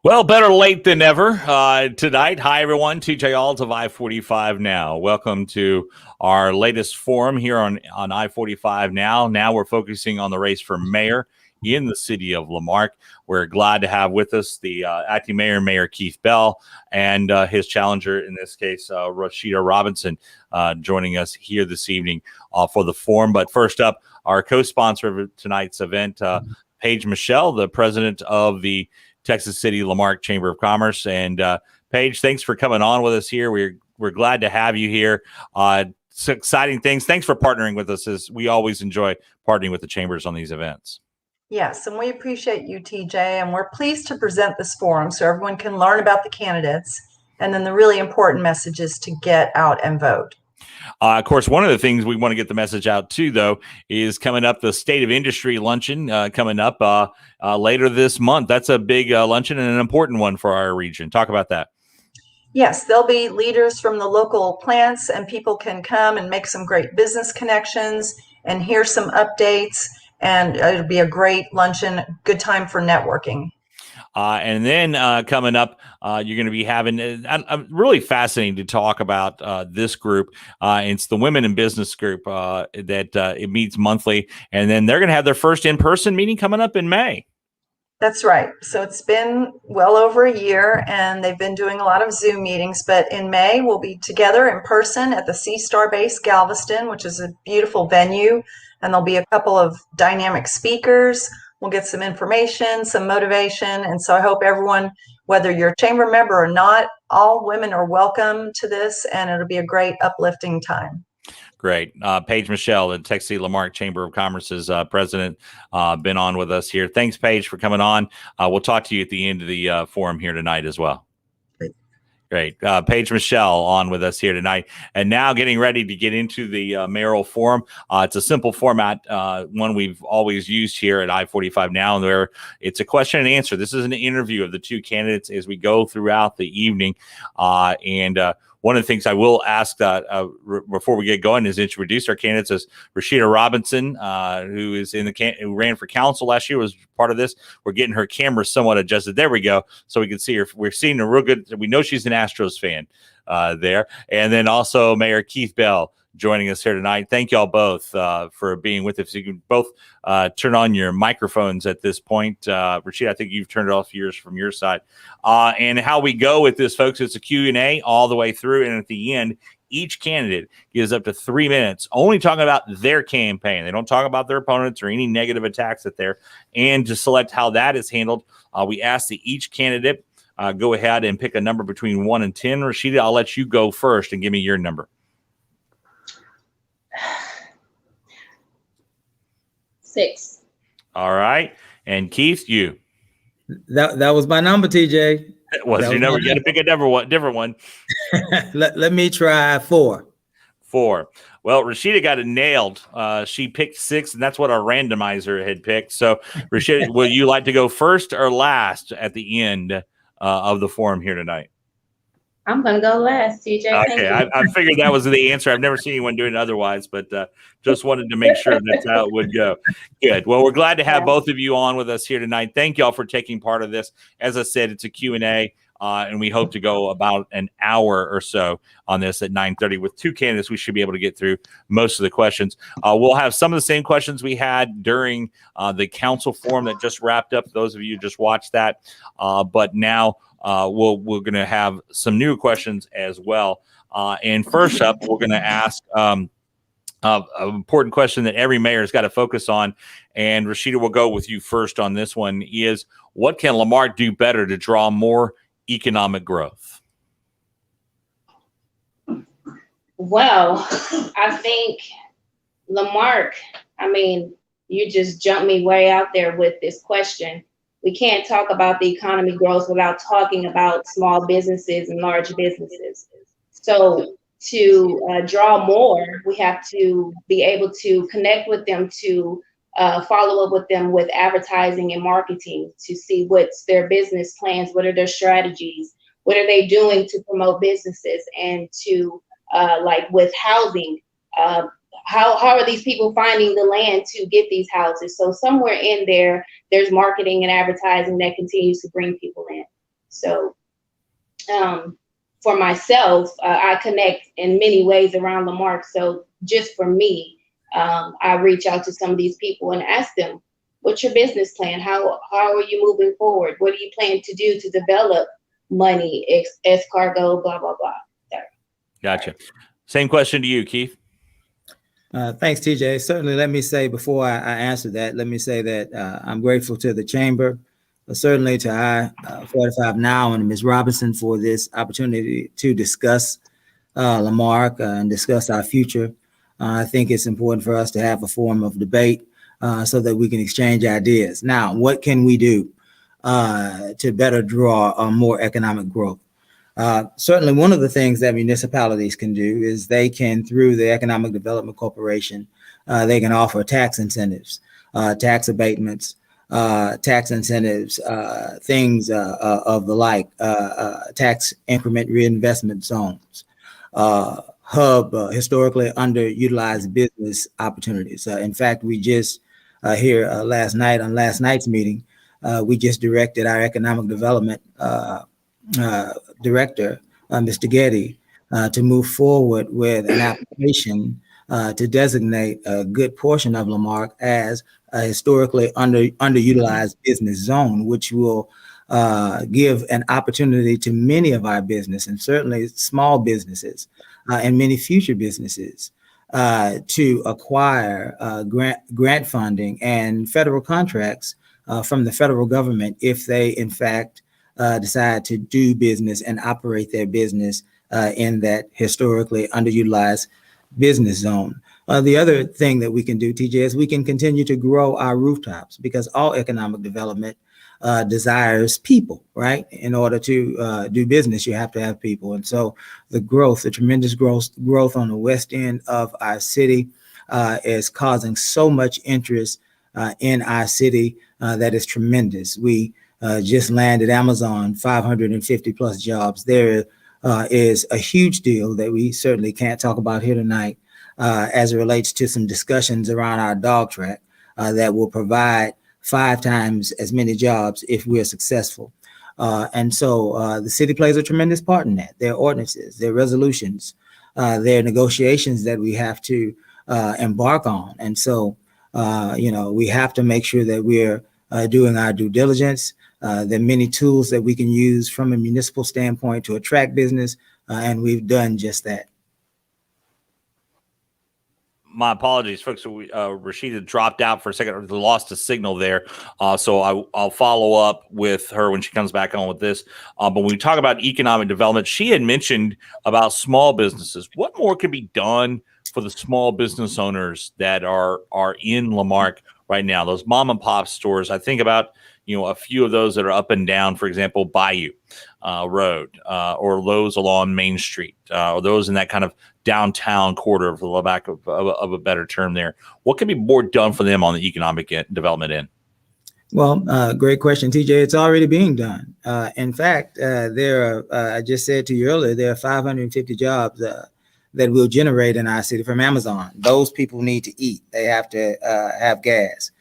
Well, better late than never. Tonight, hi everyone, TJ Alls of I-45 Now. Welcome to our latest forum here on I-45 Now. Now we're focusing on the race for mayor in the city of La Marque. We're glad to have with us the acting mayor, Mayor Keith Bell, and his challenger, in this case, Raushida Robinson, joining us here this evening for the forum. But first up, our co-sponsor of tonight's event, Paige Michelle, the president of the Texas City La Marque Chamber of Commerce. And Paige, thanks for coming on with us here. We're glad to have you here. It's exciting things. Thanks for partnering with us, as we always enjoy partnering with the chambers on these events. Yes, and we appreciate you, TJ, and we're pleased to present this forum so everyone can learn about the candidates and then the really important messages to get out and vote. Of course, one of the things we want to get the message out to, though, is coming up the State of Industry luncheon coming up later this month. That's a big luncheon and an important one for our region. Talk about that. Yes, there'll be leaders from the local plants, and people can come and make some great business connections and hear some updates. And it'll be a great luncheon, good time for networking. And then coming up, you're going to be having really fascinating to talk about this group. It's the Women in Business group that it meets monthly. And then they're going to have their first in-person meeting coming up in May. That's right. So it's been well over a year, and they've been doing a lot of Zoom meetings. But in May, we'll be together in person at the C-Star Base Galveston, which is a beautiful venue. And there'll be a couple of dynamic speakers. We'll get some information, some motivation. And so I hope everyone, whether you're a chamber member or not, all women are welcome to this, and it'll be a great uplifting time. Great. Paige Michelle, the Texas City La Marque Chamber of Commerce's president, been on with us here. Thanks, Paige, for coming on. We'll talk to you at the end of the forum here tonight as well. Great. Paige Michelle on with us here tonight. And now getting ready to get into the mayoral forum. It's a simple format, one we've always used here at I-45 Now, where it's a question and answer. This is an interview of the two candidates as we go throughout the evening. One of the things I will ask before we get going is introduce our candidates as Raushida Robinson, who is who ran for council last year, was part of this. We're getting her camera somewhat adjusted. There we go, so we can see her. We're seeing her real good. We know she's an Astros fan there, and then also Mayor Keith Bell joining us here tonight. Thank y'all both for being with us. You can both turn on your microphones at this point. Raushida, I think you've turned it off yours from your side. And how we go with this, folks, it's a Q&A all the way through. And at the end, each candidate gives up to 3 minutes only talking about their campaign. They don't talk about their opponents or any negative attacks at there. And to select how that is handled, we ask that each candidate go ahead and pick a number between 1 and 10. Raushida, I'll let you go first and give me your number. 6. All right. And Keith, you. That was my number, TJ. What's your number? You got to pick a different one. let me try 4. 4. Well, Raushida got it nailed. She picked 6, and that's what our randomizer had picked. So, Raushida, would you like to go first or last at the end of the forum here tonight? I'm going to go last, TJ. Okay, I figured that was the answer. I've never seen anyone doing it otherwise, but just wanted to make sure that's how it would go. Good. Well, we're glad to have both of you on with us here tonight. Thank y'all for taking part of this. As I said, it's a Q&A, and we hope to go about an hour or so on this at 9:30. With 2 candidates, we should be able to get through most of the questions. We'll have some of the same questions we had during the council forum that just wrapped up. Those of you who just watched that. But now, we're going to have some new questions as well. And first up, we're going to ask an important question that every mayor has got to focus on. And Raushida, we'll go with you first on this one, is what can La Marque do better to draw more economic growth? Well, I think La Marque, you just jumped me way out there with this question. We can't talk about the economy growth without talking about small businesses and large businesses. So to draw more, we have to be able to connect with them, to follow up with them with advertising and marketing, to see what's their business plans, what are their strategies, what are they doing to promote businesses, and to like with housing, how are these people finding the land to get these houses? So somewhere in there, there's marketing and advertising that continues to bring people in. So for myself, I connect in many ways around Lamarck. So just for me, I reach out to some of these people and ask them, what's your business plan? How are you moving forward? What do you plan to do to develop money, escargot, blah, blah, blah. Gotcha. Same question to you, Keith. Thanks, TJ. Certainly, let me say before I answer that, let me say that I'm grateful to the chamber, certainly to I-45 Now and Ms. Robinson for this opportunity to discuss Lamarck and discuss our future. I think it's important for us to have a form of debate so that we can exchange ideas. Now, what can we do to better draw more economic growth? Certainly, one of the things that municipalities can do is they can, through the Economic Development Corporation, they can offer tax incentives, tax abatements, tax incentives, things of the like, tax increment reinvestment zones, historically underutilized business opportunities. In fact, we just here last night on last night's meeting, we just directed our economic development director, Mr. Getty, to move forward with an application to designate a good portion of Lamarck as a historically underutilized business zone, which will give an opportunity to many of our business and certainly small businesses and many future businesses to acquire grant funding and federal contracts from the federal government if they, in fact, decide to do business and operate their business in that historically underutilized business zone. The other thing that we can do, TJ, is we can continue to grow our rooftops because all economic development desires people, right? In order to do business, you have to have people. And so the tremendous growth on the west end of our city is causing so much interest in our city that is tremendous. We just landed Amazon 550 plus jobs. There is a huge deal that we certainly can't talk about here tonight as it relates to some discussions around our dog track that will provide 5 times as many jobs if we're successful. And so the city plays a tremendous part in that. There are ordinances, there are resolutions, there are negotiations that we have to embark on. And so, we have to make sure that we're doing our due diligence. There are many tools that we can use from a municipal standpoint to attract business, and we've done just that. My apologies, folks. Raushida dropped out for a second, lost a signal there. So I'll follow up with her when she comes back on with this. But when we talk about economic development, she had mentioned about small businesses. What more can be done for the small business owners that are in Lamarck right now? Those mom and pop stores. I think about a few of those that are up and down, for example, Bayou Road, or those along Main Street, or those in that kind of downtown quarter, for the lack of a better term there. What can be more done for them on the economic development end? Well, great question, TJ. It's already being done. In fact, I just said to you earlier, there are 550 jobs that we'll generate in our city from Amazon. Those people need to eat. They have to have gas.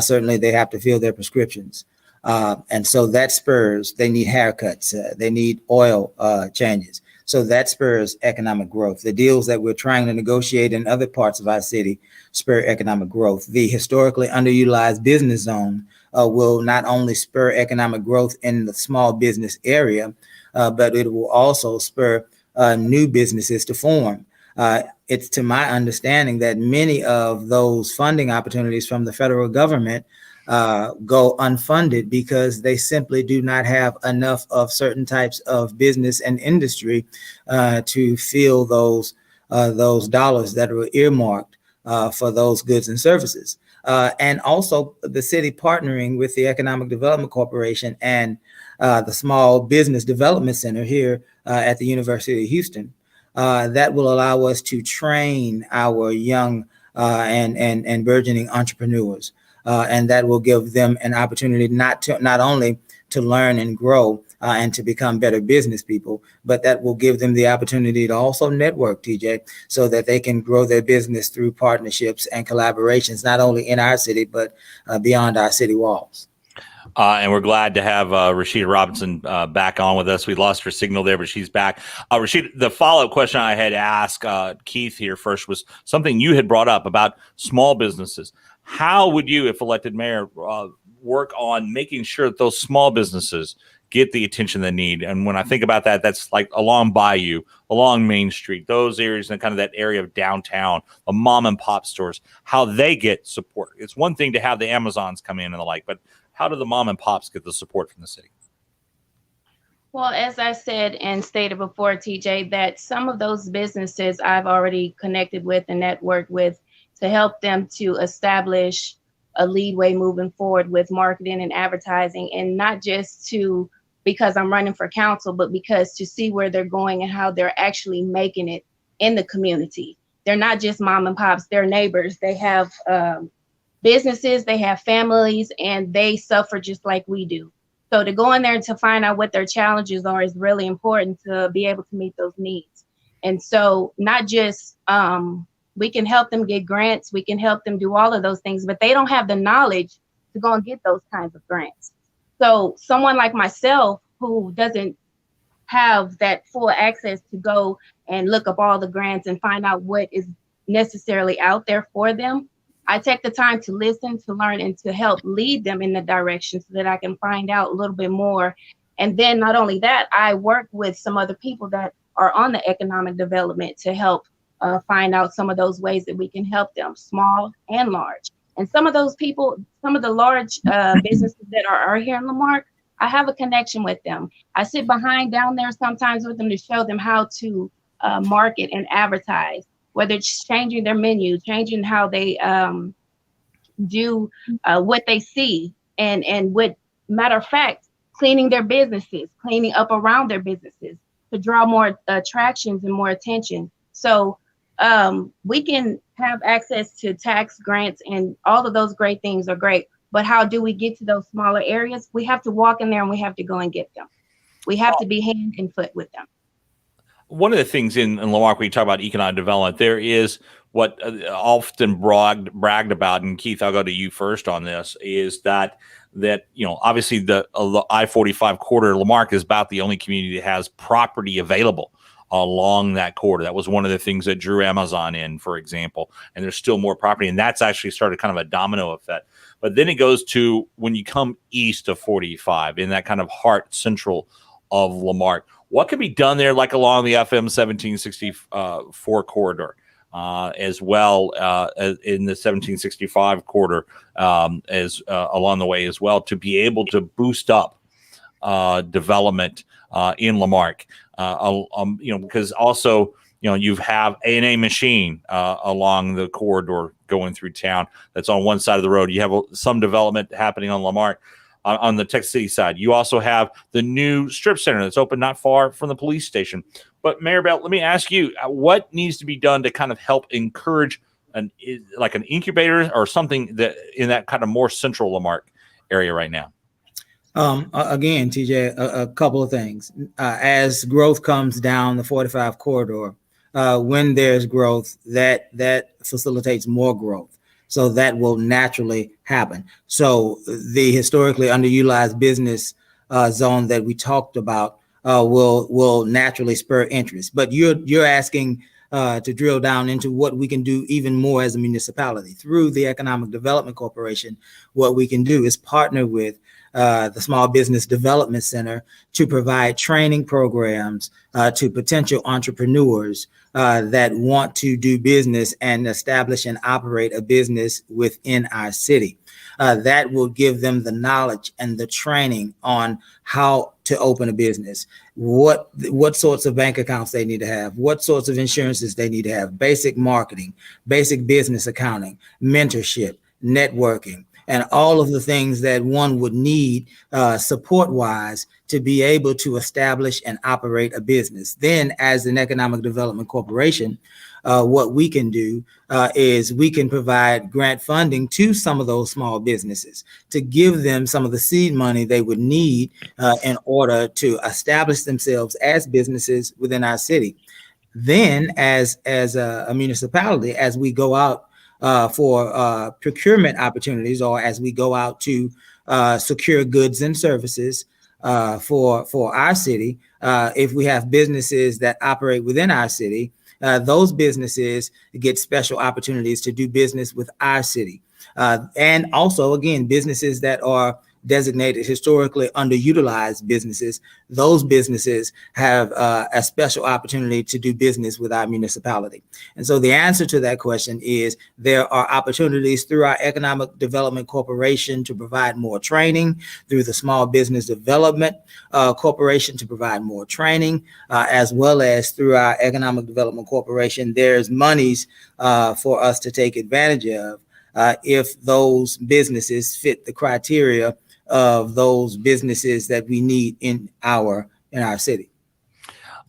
Certainly, they have to fill their prescriptions. And so that spurs, they need haircuts. They need oil changes. So that spurs economic growth. The deals that we're trying to negotiate in other parts of our city spur economic growth. The historically underutilized business zone will not only spur economic growth in the small business area, but it will also spur new businesses to form. It's to my understanding that many of those funding opportunities from the federal government go unfunded because they simply do not have enough of certain types of business and industry to fill those dollars that are earmarked for those goods and services. And also the city partnering with the Economic Development Corporation and the Small Business Development Center here at the University of Houston. That will allow us to train our young and burgeoning entrepreneurs. And that will give them an opportunity not only to learn and grow and to become better business people, but that will give them the opportunity to also network, TJ, so that they can grow their business through partnerships and collaborations, not only in our city, but beyond our city walls. And we're glad to have Raushida Robinson back on with us. We lost her signal there, but she's back. Raushida, the follow-up question I had asked Keith here first was something you had brought up about small businesses. How would you, if elected mayor, work on making sure that those small businesses get the attention they need? And when I think about that, that's like along Bayou, along Main Street, those areas, and kind of that area of downtown, the mom and pop stores, how they get support. It's one thing to have the Amazons come in and the like, but how do the mom and pops get the support from the city? Well, as I said and stated before, TJ, that some of those businesses I've already connected with and networked with to help them to establish a leadway moving forward with marketing and advertising, and not just to because I'm running for council, but because to see where they're going and how they're actually making it in the community. They're not just mom and pops, they're neighbors. They have businesses, they have families, and they suffer just like we do. So to go in there and to find out what their challenges are is really important to be able to meet those needs. And so not just, we can help them get grants, we can help them do all of those things, but they don't have the knowledge to go and get those kinds of grants. So someone like myself who doesn't have that full access to go and look up all the grants and find out what is necessarily out there for them, I take the time to listen, to learn, and to help lead them in the direction so that I can find out a little bit more. And then not only that, I work with some other people that are on the economic development to help find out some of those ways that we can help them, small and large. And some of those people, some of the large businesses that are here in La Marque, I have a connection with them. I sit behind down there sometimes with them to show them how to market and advertise, whether it's changing their menu, changing how they do what they see, and what, matter of fact, cleaning their businesses, cleaning up around their businesses to draw more attractions and more attention. So we can have access to tax grants, and all of those great things are great. But how do we get to those smaller areas? We have to walk in there and we have to go and get them. We have to be hand and foot with them. One of the things in La Marque, when you talk about economic development, there is what often bragged about, and Keith, I'll go to you first on this, is that you know, obviously the I-45 corridor, La Marque is about the only community that has property available along that corridor. That was one of the things that drew Amazon in, for example, and there's still more property, and that's actually started kind of a domino effect. But then it goes to when you come east of 45 in that kind of heart central of La Marque. What can be done there, like along the FM 1764 corridor, as well as in the 1765 corridor, as along the way as well, to be able to boost up development in La Marque? You know, because also, you know, you have A&A Machine along the corridor going through town. That's on one side of the road. You have some development happening on La Marque. On the Texas City side, you also have the new strip center that's open not far from the police station. But Mayor Bell, let me ask you, what needs to be done to kind of help encourage an incubator or something that in that kind of more central La Marque area right now? Again, TJ, a couple of things. As growth comes down the 45 corridor, when there's growth, that facilitates more growth. So that will naturally happen. So the historically underutilized business zone that we talked about will naturally spur interest. But you're asking to drill down into what we can do even more as a municipality through the Economic Development Corporation. What we can do is partner with the Small Business Development Center to provide training programs to potential entrepreneurs that want to do business and establish and operate a business within our city. That will give them the knowledge and the training on how to open a business, what sorts of bank accounts they need to have, what sorts of insurances they need to have, basic marketing, basic business accounting, mentorship, networking, and all of the things that one would need support-wise to be able to establish and operate a business. Then as an economic development corporation, what we can do is we can provide grant funding to some of those small businesses to give them some of the seed money they would need in order to establish themselves as businesses within our city. Then as a municipality, as we go out for procurement opportunities, or as we go out to secure goods and services for our city. If we have businesses that operate within our city, those businesses get special opportunities to do business with our city. And also, again, businesses that are designated historically underutilized businesses, those businesses have a special opportunity to do business with our municipality. And so the answer to that question is there are opportunities through our Economic Development Corporation to provide more training, through the Small Business Development Corporation to provide more training, as well as through our Economic Development Corporation. There's monies for us to take advantage of if those businesses fit the criteria of those businesses that we need in our city.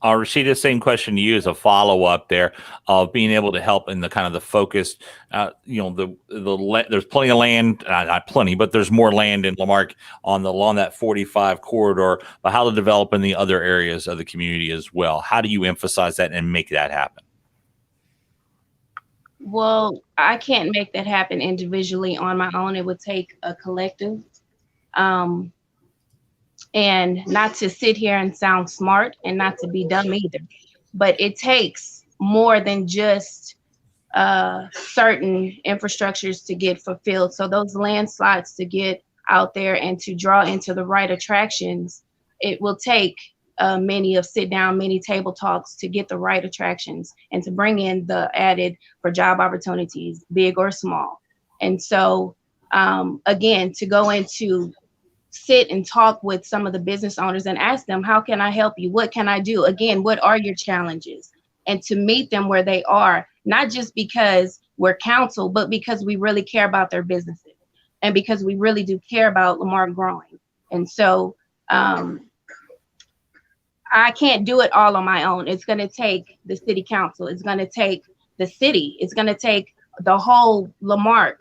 Raushida, same question to you as a follow-up there of being able to help in the kind of the focused, there's plenty of land, not plenty, but there's more land in La Marque along that 45 corridor, but how to develop in the other areas of the community as well. How do you emphasize that and make that happen? Well, I can't make that happen individually on my own. It would take a collective. And not to sit here and sound smart and not to be dumb either, but it takes more than just certain infrastructures to get fulfilled. So those landslides to get out there and to draw into the right attractions, it will take many table talks to get the right attractions and to bring in the added for job opportunities, big or small. And so again, to go into sit and talk with some of the business owners and ask them, how can I help you? What can I do? Again, what are your challenges? And to meet them where they are, not just because we're council, but because we really care about their businesses and because we really do care about La Marque growing. And so I can't do it all on my own. It's going to take the city council. It's going to take the city. It's going to take the whole La Marque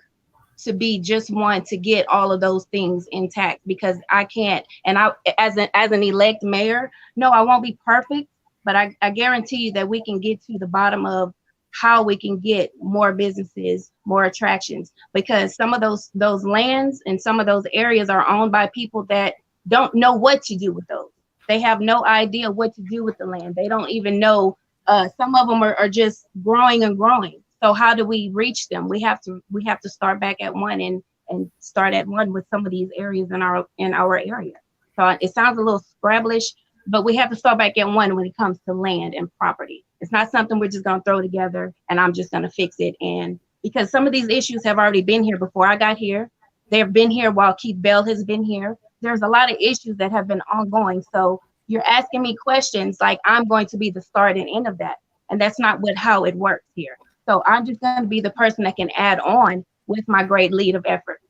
to be just one to get all of those things intact, because I can't, and I, as an elect mayor, no, I won't be perfect, but I guarantee you that we can get to the bottom of how we can get more businesses, more attractions, because some of those lands and some of those areas are owned by people that don't know what to do with those. They have no idea what to do with the land. They don't even know, some of them are just growing and growing. So how do we reach them? We have to start back at one and start at one with some of these areas in our area. So it sounds a little scrabblish, but we have to start back at one when it comes to land and property. It's not something we're just going to throw together and I'm just going to fix it. And because some of these issues have already been here before I got here. They've been here while Keith Bell has been here. There's a lot of issues that have been ongoing. So you're asking me questions like I'm going to be the start and end of that. And that's not how it works here. So I'm just going to be the person that can add on with my great lead of effort.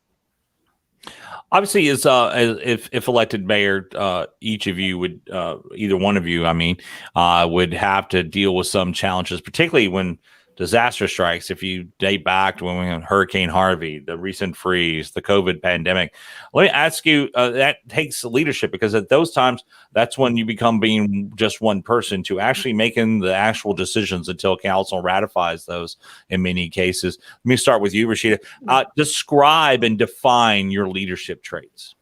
Obviously, if elected mayor, each of you would, either one of you, would have to deal with some challenges, particularly when disaster strikes. If you date back to when we had Hurricane Harvey, the recent freeze, the COVID pandemic, let me ask you, that takes leadership, because at those times, that's when you become being just one person to actually making the actual decisions until council ratifies those in many cases. Let me start with you, Raushida. Describe and define your leadership traits.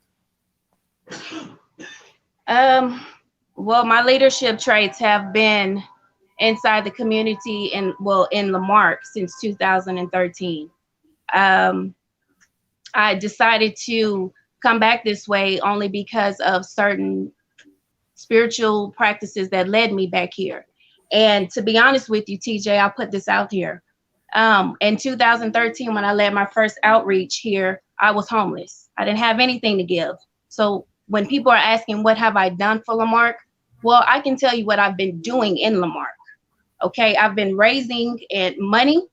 Well, my leadership traits have been inside the community in La Marque since 2013. I decided to come back this way only because of certain spiritual practices that led me back here. And to be honest with you, TJ, I'll put this out here. In 2013, when I led my first outreach here, I was homeless. I didn't have anything to give. So when people are asking, what have I done for La Marque? Well, I can tell you what I've been doing in La Marque. Okay, I've been raising money.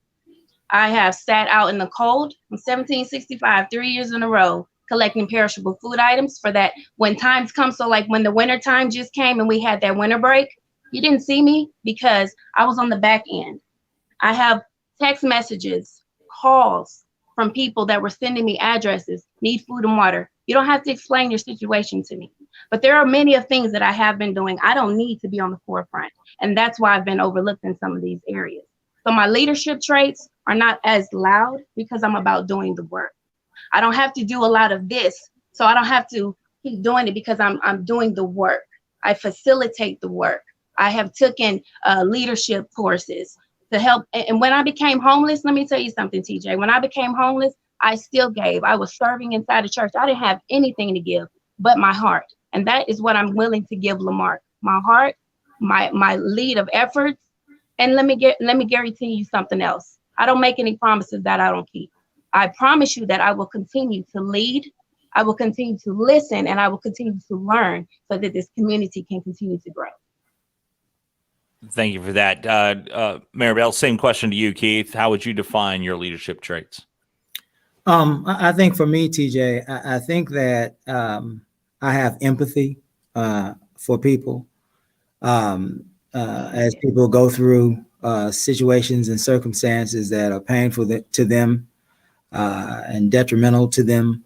I have sat out in the cold from 1765, 3 years in a row, collecting perishable food items for that when times come. So like when the winter time just came and we had that winter break, you didn't see me because I was on the back end. I have text messages, calls from people that were sending me addresses, need food and water. You don't have to explain your situation to me. But there are many of things that I have been doing. I don't need to be on the forefront. And that's why I've been overlooked in some of these areas. So my leadership traits are not as loud because I'm about doing the work. I don't have to do a lot of this So I don't have to keep doing it because I'm doing the work. I facilitate the work. I have taken leadership courses to help. And when I became homeless, let me tell you something, TJ. When I became homeless, I still gave. I was serving inside the church. I didn't have anything to give but my heart. And that is what I'm willing to give Lamarck. My heart, my lead of efforts. And let me guarantee you something else. I don't make any promises that I don't keep. I promise you that I will continue to lead. I will continue to listen, and I will continue to learn so that this community can continue to grow. Thank you for that. Mayor Bell, same question to you, Keith. How would you define your leadership traits? I think for me, TJ, I think that I have empathy for people as people go through situations and circumstances that are painful to them and detrimental to them.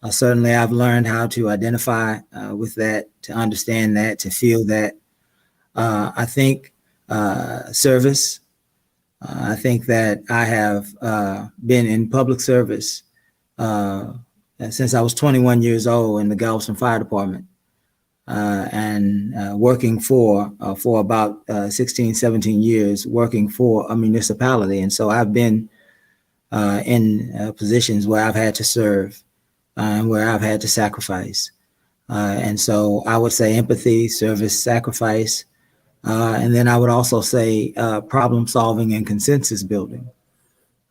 Certainly, I've learned how to identify with that, to understand that, to feel that. I think service. I think that I have been in public service since I was 21 years old in the Galveston Fire Department and working for about 16, 17 years, working for a municipality. And so I've been in positions where I've had to serve and where I've had to sacrifice. And so I would say empathy, service, sacrifice. And then I would also say problem solving and consensus building.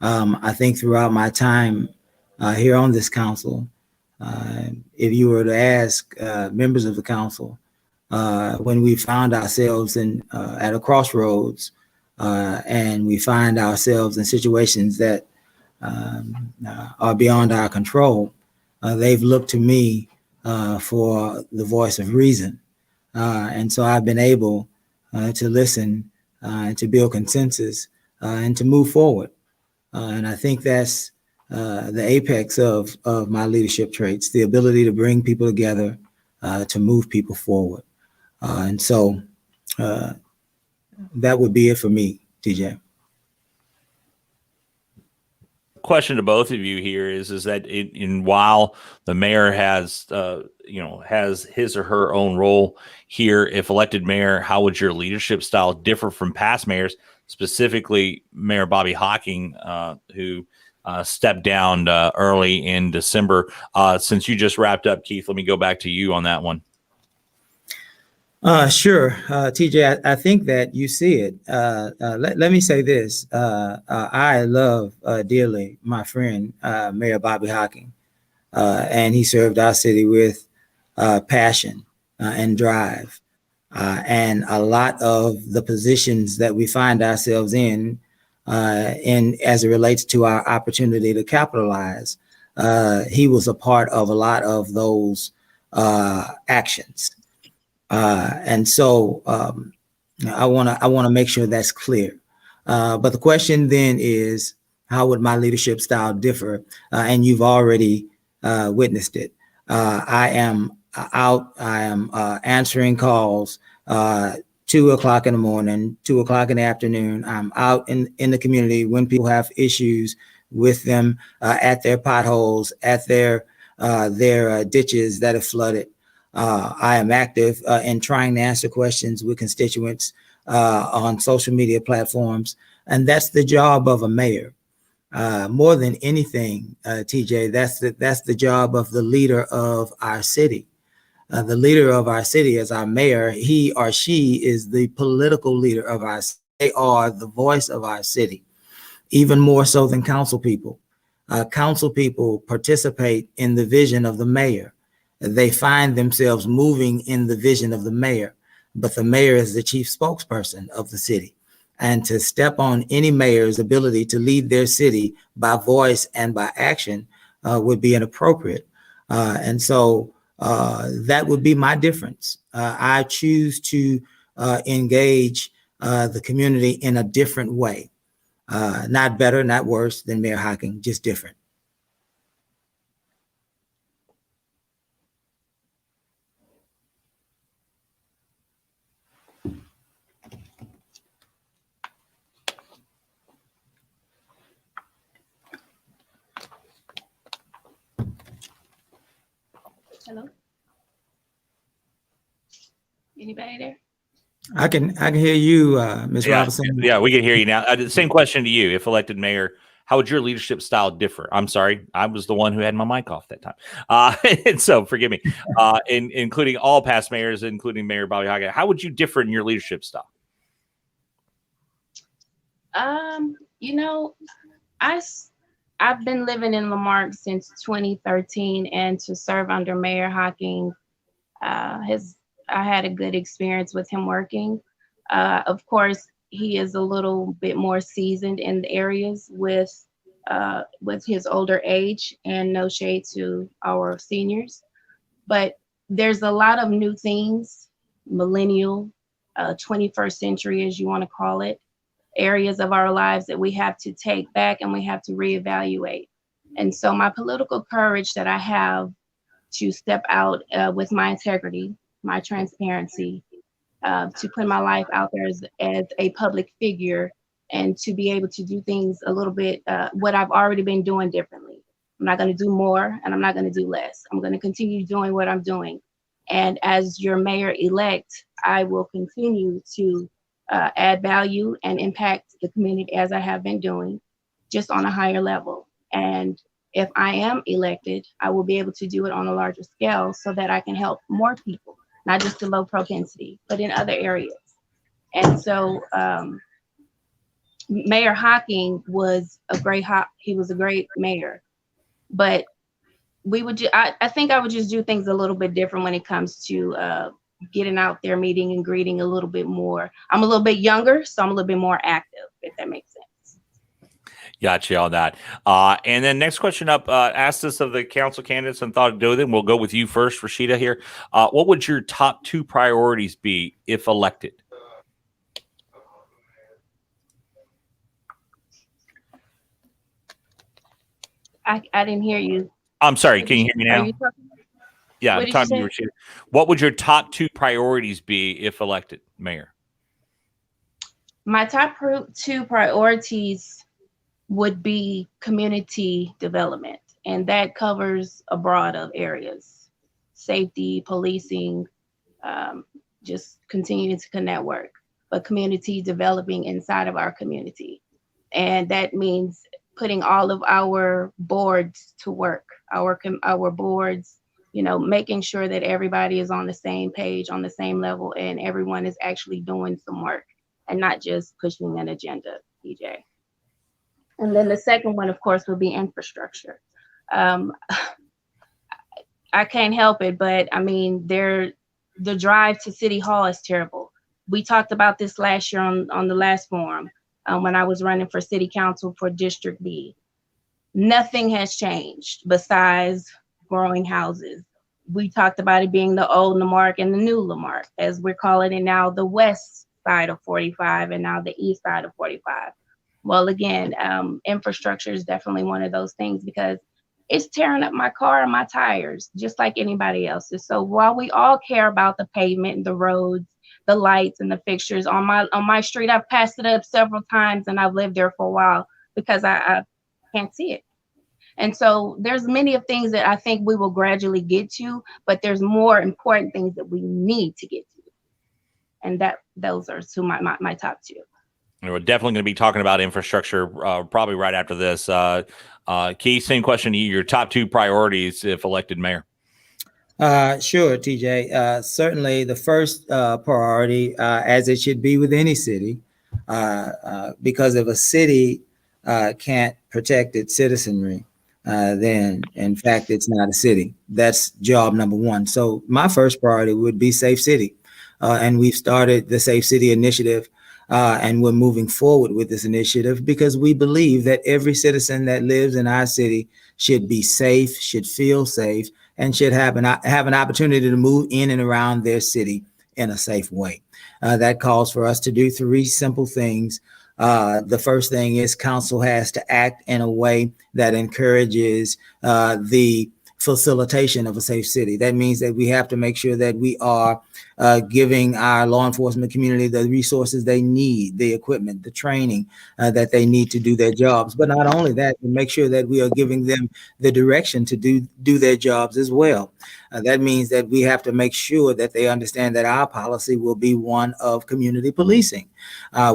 I think throughout my time here on this council, if you were to ask members of the council, when we found ourselves at a crossroads and we find ourselves in situations that are beyond our control, they've looked to me for the voice of reason. And so I've been able to listen, to build consensus, and to move forward. And I think that's the apex of my leadership traits, the ability to bring people together, to move people forward. And so that would be it for me, TJ. Question to both of you here is that while the mayor has has his or her own role here, if elected mayor, how would your leadership style differ from past mayors, specifically Mayor Bobby Hocking, who stepped down early in December? Since you just wrapped up, Keith, let me go back to you on that one. Sure, TJ, I think that you see it. Let me say this. I love dearly my friend, Mayor Bobby Hocking, and he served our city with passion and drive. And a lot of the positions that we find ourselves in as it relates to our opportunity to capitalize, he was a part of a lot of those actions. And so I want to make sure that's clear. But the question then is, how would my leadership style differ? And you've already witnessed it. I am out. I am answering calls 2 o'clock in the morning, 2 o'clock in the afternoon. I'm out in the community when people have issues with them at their potholes, at their ditches that have flooded. I am active in trying to answer questions with constituents on social media platforms. And that's the job of a mayor. More than anything, TJ, that's the job of the leader of our city. The leader of our city is our mayor. He or she is the political leader of our city. They are the voice of our city, even more so than council people. Council people participate in the vision of the mayor. They find themselves moving in the vision of the mayor, but the mayor is the chief spokesperson of the city. And to step on any mayor's ability to lead their city by voice and by action would be inappropriate. And so that would be my difference. I choose to engage the community in a different way. Not better, not worse than Mayor Hocking, just different. Hello? Anybody there? I can hear you, Ms. Yeah, Robinson. yeah, we can hear you now. The same question to you. If elected mayor, how would your leadership style differ? I'm sorry, I was the one who had my mic off that time. And so forgive me. Including all past mayors, including Mayor Bobby Hocking, how would you differ in your leadership style? You know, I've been living in La Marque since 2013, and to serve under Mayor Hocking, I had a good experience with him working. Of course, he is a little bit more seasoned in the areas with his older age, and no shade to our seniors, but there's a lot of new things, millennial, 21st century, as you want to call it, areas of our lives that we have to take back and we have to reevaluate. And so my political courage that I have to step out with my integrity, my transparency, to put my life out there as a public figure, and to be able to do things a little bit, what I've already been doing differently. I'm not going to do more and I'm not going to do less. I'm going to continue doing what I'm doing. And as your mayor-elect, I will continue to add value and impact the community as I have been doing, just on a higher level. And if I am elected, I will be able to do it on a larger scale so that I can help more people, not just the low propensity, but in other areas. And so Mayor Hocking was a great mayor, but I think I would just do things a little bit different when it comes to getting out there, meeting and greeting a little bit more. I'm a little bit younger, so I'm a little bit more active, if that makes sense. Got you on that. And then next question up, asked us of the council candidates and thought to do them. We'll go with you first, Raushida here. What would your top 2 priorities be if elected? I didn't hear you. I'm sorry. Can you hear me now? Yeah, I'm talking to you, Raushida. What would your top 2 priorities be if elected mayor? My top 2 priorities would be community development, and that covers a broad of areas: safety, policing, just continuing to network, but community developing inside of our community. And that means putting all of our boards to work, our boards, making sure that everybody is on the same page, on the same level, and everyone is actually doing some work and not just pushing an agenda, PJ. And then the second one, of course, would be infrastructure. I can't help it, but I mean, the drive to City Hall is terrible. We talked about this last year on the last forum when I was running for City Council for District B. Nothing has changed besides growing houses. We talked about it being the old Lamarck and the new Lamarck, as we're calling it now, the west side of 45 and now the east side of 45. Well, again, infrastructure is definitely one of those things, because it's tearing up my car and my tires, just like anybody else's. So while we all care about the pavement and the roads, the lights and the fixtures on my street, I've passed it up several times and I've lived there for a while because I can't see it. And so there's many of things that I think we will gradually get to, but there's more important things that we need to get to. And those are my top 2. We're definitely going to be talking about infrastructure probably right after this. Keith, same question to you. Your top 2 priorities if elected mayor. Sure, TJ. Certainly the first priority, as it should be with any city, because if a city can't protect its citizenry, then in fact it's not a city. That's job number 1. So my first priority would be Safe City. And we've started the Safe City initiative, and we're moving forward with this initiative because we believe that every citizen that lives in our city should be safe, should feel safe, and should have an opportunity to move in and around their city in a safe way. That calls for us to do 3 simple things. The first thing is council has to act in a way that encourages the facilitation of a safe city. That means that we have to make sure that we are giving our law enforcement community the resources they need, the equipment, the training that they need to do their jobs. But not only that, we make sure that we are giving them the direction to do their jobs as well. That means that we have to make sure that they understand that our policy will be one of community policing.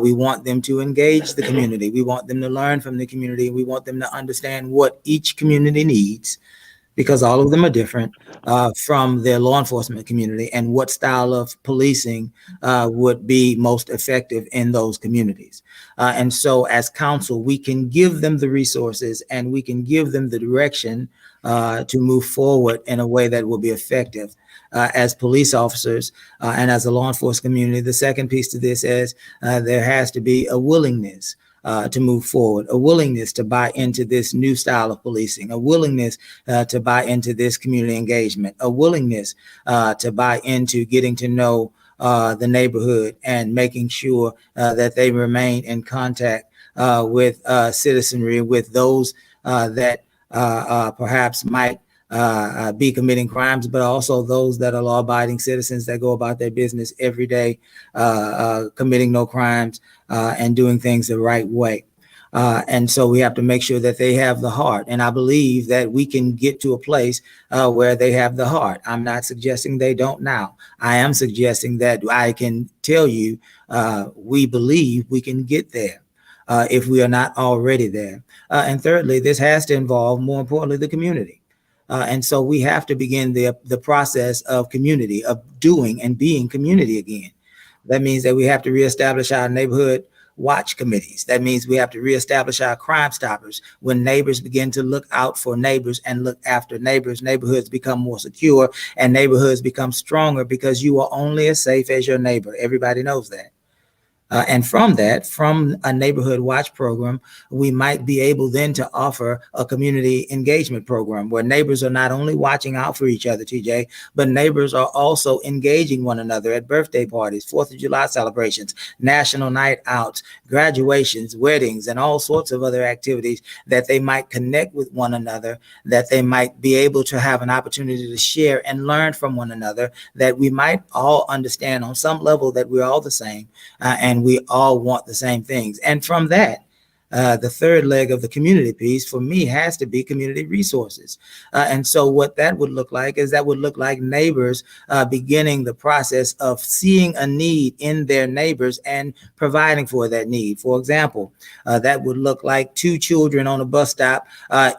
We want them to engage the community. We want them to learn from the community. We want them to understand what each community needs, because all of them are different, from their law enforcement community, and what style of policing would be most effective in those communities. And so as council, we can give them the resources and we can give them the direction to move forward in a way that will be effective. As police officers and as a law enforcement community, the second piece to this is there has to be a willingness to move forward, a willingness to buy into this new style of policing, a willingness to buy into this community engagement, a willingness to buy into getting to know the neighborhood and making sure that they remain in contact with citizenry, with those that perhaps might be committing crimes, but also those that are law-abiding citizens that go about their business every day, committing no crimes and doing things the right way. And so we have to make sure that they have the heart. And I believe that we can get to a place where they have the heart. I'm not suggesting they don't now. I am suggesting that I can tell you we believe we can get there. If we are not already there. And thirdly, this has to involve, more importantly, the community. And so we have to begin the process of community, of doing and being community again. That means that we have to reestablish our neighborhood watch committees. That means we have to reestablish our Crime Stoppers. When neighbors begin to look out for neighbors and look after neighbors, neighborhoods become more secure and neighborhoods become stronger, because you are only as safe as your neighbor. Everybody knows that. And from that, from a neighborhood watch program, we might be able then to offer a community engagement program where neighbors are not only watching out for each other, TJ, but neighbors are also engaging one another at birthday parties, 4th of July celebrations, national night outs, graduations, weddings, and all sorts of other activities that they might connect with one another, that they might be able to have an opportunity to share and learn from one another, that we might all understand on some level that we're all the same, and we all want the same things. And from that, the third leg of the community piece for me has to be community resources. And so what that would look like is that would look like neighbors beginning the process of seeing a need in their neighbors and providing for that need. For example, that would look like 2 children on a bus stop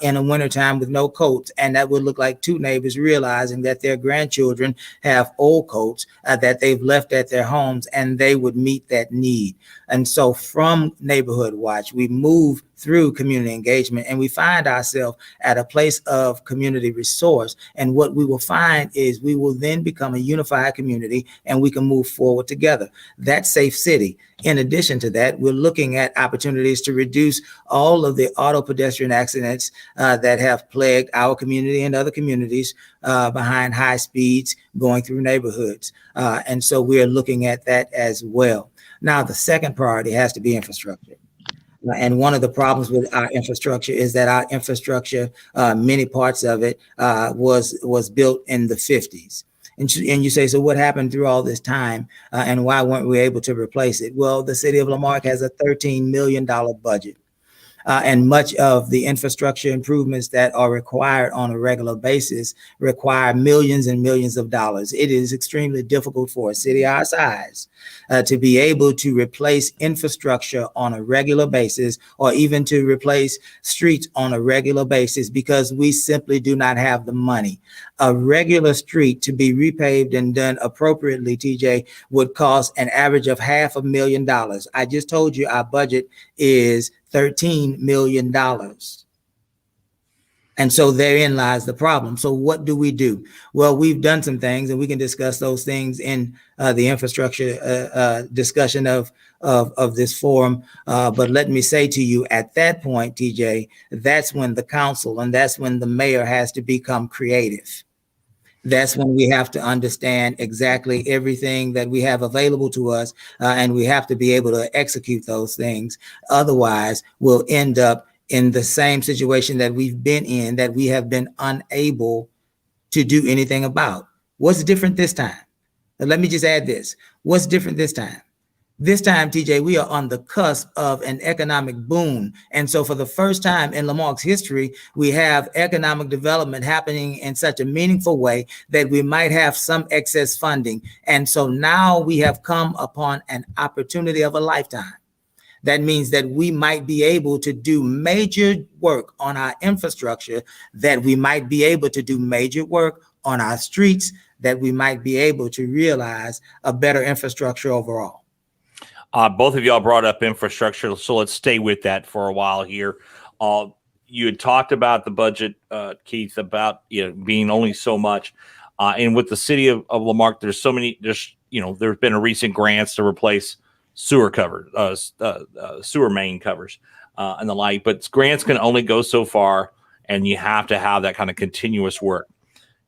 in the wintertime with no coats. And that would look like 2 neighbors realizing that their grandchildren have old coats that they've left at their homes, and they would meet that need. And so from Neighborhood Watch, we move through community engagement and we find ourselves at a place of community resource. And what we will find is we will then become a unified community and we can move forward together. That safe city. In addition to that, we're looking at opportunities to reduce all of the auto pedestrian accidents that have plagued our community and other communities behind high speeds going through neighborhoods. And so we're looking at that as well. Now, the second priority has to be infrastructure. And one of the problems with our infrastructure is that our infrastructure, many parts of it was built in the 50s. And you say, so what happened through all this time and why weren't we able to replace it? Well, the city of La Marque has a $13 million budget. And much of the infrastructure improvements that are required on a regular basis require millions and millions of dollars. It is extremely difficult for a city our size to be able to replace infrastructure on a regular basis, or even to replace streets on a regular basis, because we simply do not have the money. A regular street to be repaved and done appropriately, TJ, would cost an average of $500,000. I just told you our budget is $13 million. And so therein lies the problem. So what do we do? Well, we've done some things, and we can discuss those things in the infrastructure discussion of this forum. But let me say to you, at that point, TJ, that's when the council and that's when the mayor has to become creative. That's when we have to understand exactly everything that we have available to us, and we have to be able to execute those things. Otherwise, we'll end up in the same situation that we've been in, that we have been unable to do anything about. What's different this time? Let me just add this. What's different this time? This time, TJ, we are on the cusp of an economic boom. And so for the first time in Lamarck's history, we have economic development happening in such a meaningful way that we might have some excess funding. And so now we have come upon an opportunity of a lifetime. That means that we might be able to do major work on our infrastructure, that we might be able to do major work on our streets, that we might be able to realize a better infrastructure overall. Both of y'all brought up infrastructure, so let's stay with that for a while here. You had talked about the budget, Keith, about being only so much, and with the city of La Marque, there's so many. There's been a recent grants to replace sewer sewer main covers, and the like. But grants can only go so far, and you have to have that kind of continuous work.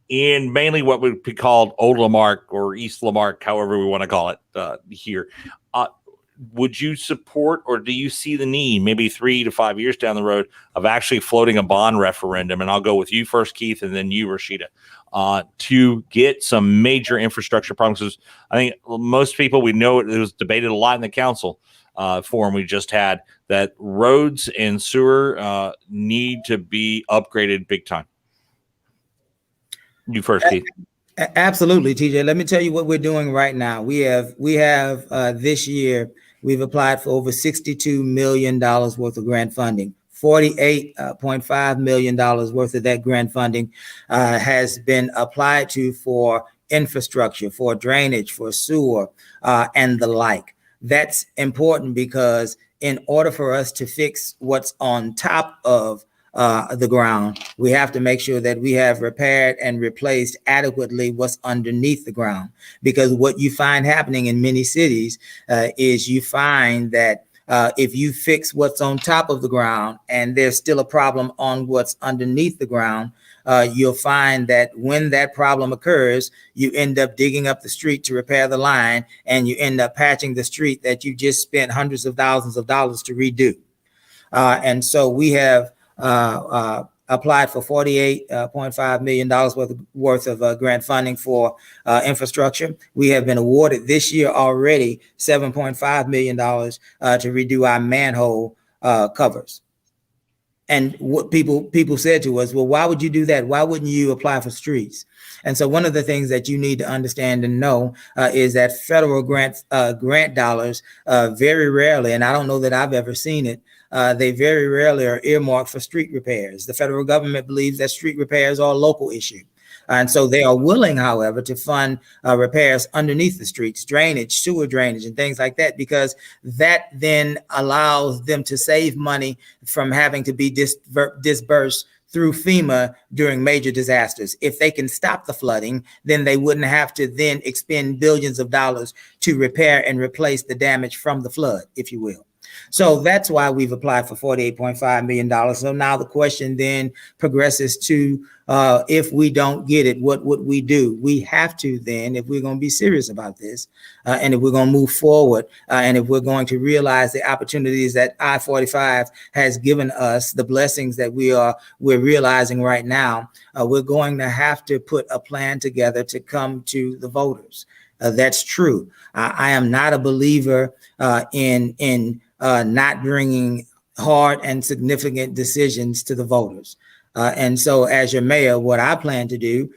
In mainly what would be called Old Lamarck or East Lamarck, however we want to call it here. Would you support, or do you see the need, maybe 3 to 5 years down the road, of actually floating a bond referendum? And I'll go with you first, Keith, and then you, Raushida, to get some major infrastructure problems. I think most people, we know it was debated a lot in the council forum we just had, that roads and sewer need to be upgraded big time. You first, Keith. Absolutely, TJ. Let me tell you what we're doing right now. We have this year, we've applied for over $62 million worth of grant funding. $48.5 million worth of that grant funding has been applied to for infrastructure, for drainage, for sewer, and the like. That's important because in order for us to fix what's on top of the ground, we have to make sure that we have repaired and replaced adequately what's underneath the ground. Because what you find happening in many cities is you find that if you fix what's on top of the ground and there's still a problem on what's underneath the ground, you'll find that when that problem occurs, you end up digging up the street to repair the line, and you end up patching the street that you just spent hundreds of thousands of dollars to redo. And so we have applied for $48.5 million worth of grant funding for infrastructure. We have been awarded this year already $7.5 million to redo our manhole covers. And what people said to us, well, why would you do that? Why wouldn't you apply for streets? And so one of the things that you need to understand and know is that federal grant dollars very rarely, and I don't know that I've ever seen it, they very rarely are earmarked for street repairs. The federal government believes that street repairs are a local issue. And so they are willing, however, to fund repairs underneath the streets, drainage, sewer drainage, and things like that, because that then allows them to save money from having to be disbursed through FEMA during major disasters. If they can stop the flooding, then they wouldn't have to then expend billions of dollars to repair and replace the damage from the flood, if you will. So that's why we've applied for $48.5 million. So now the question then progresses to, if we don't get it, what would we do? We have to then, if we're going to be serious about this, and if we're going to move forward, and if we're going to realize the opportunities that I-45 has given us, the blessings that we're realizing right now, we're going to have to put a plan together to come to the voters. That's true. I am not a believer in not bringing hard and significant decisions to the voters. And so as your mayor, what I plan to do,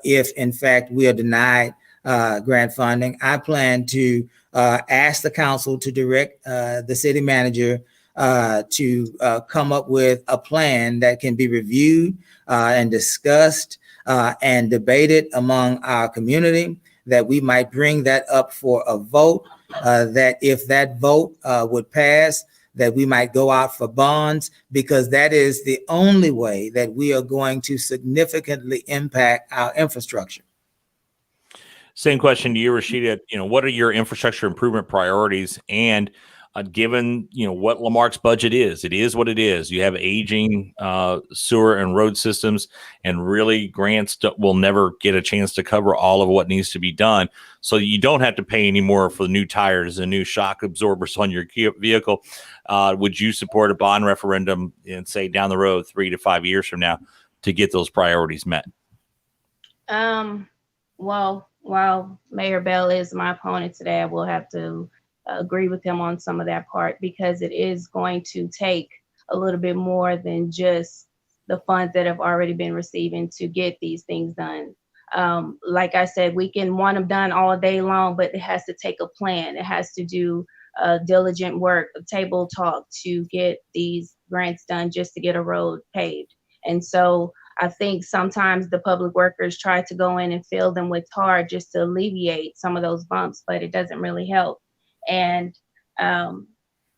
if in fact we are denied grant funding, I plan to ask the council to direct the city manager to come up with a plan that can be reviewed and discussed and debated among our community, that we might bring that up for a vote, that if that vote would pass, that we might go out for bonds, because that is the only way that we are going to significantly impact our infrastructure. Same question to you, Raushida. What are your infrastructure improvement priorities? And given what Lamarck's budget is, it is what it is. You have aging sewer and road systems, and really grants will never get a chance to cover all of what needs to be done. So you don't have to pay any more for the new tires and new shock absorbers on your vehicle. Would you support a bond referendum and say down the road 3 to 5 years from now to get those priorities met? Well, while Mayor Bell is my opponent today, I will have to agree with him on some of that part, because it is going to take a little bit more than just the funds that have already been receiving to get these things done. Like I said, we can want them done all day long, but it has to take a plan. It has to do diligent work, table talk to get these grants done just to get a road paved. And so I think sometimes the public workers try to go in and fill them with tar just to alleviate some of those bumps, but it doesn't really help. And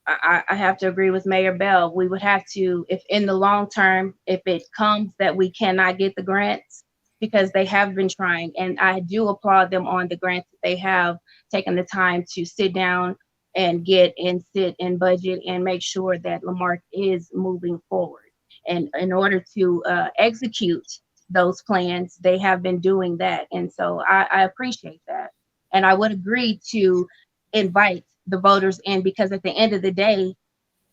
I have to agree with Mayor Bell. We would have to, if in the long term, if it comes that we cannot get the grants, because they have been trying, and I do applaud them on the grants that they have taken the time to sit down and get and sit and budget and make sure that Lamarck is moving forward. And in order to execute those plans, they have been doing that. And so I appreciate that. And I would agree to invite the voters in, because at the end of the day,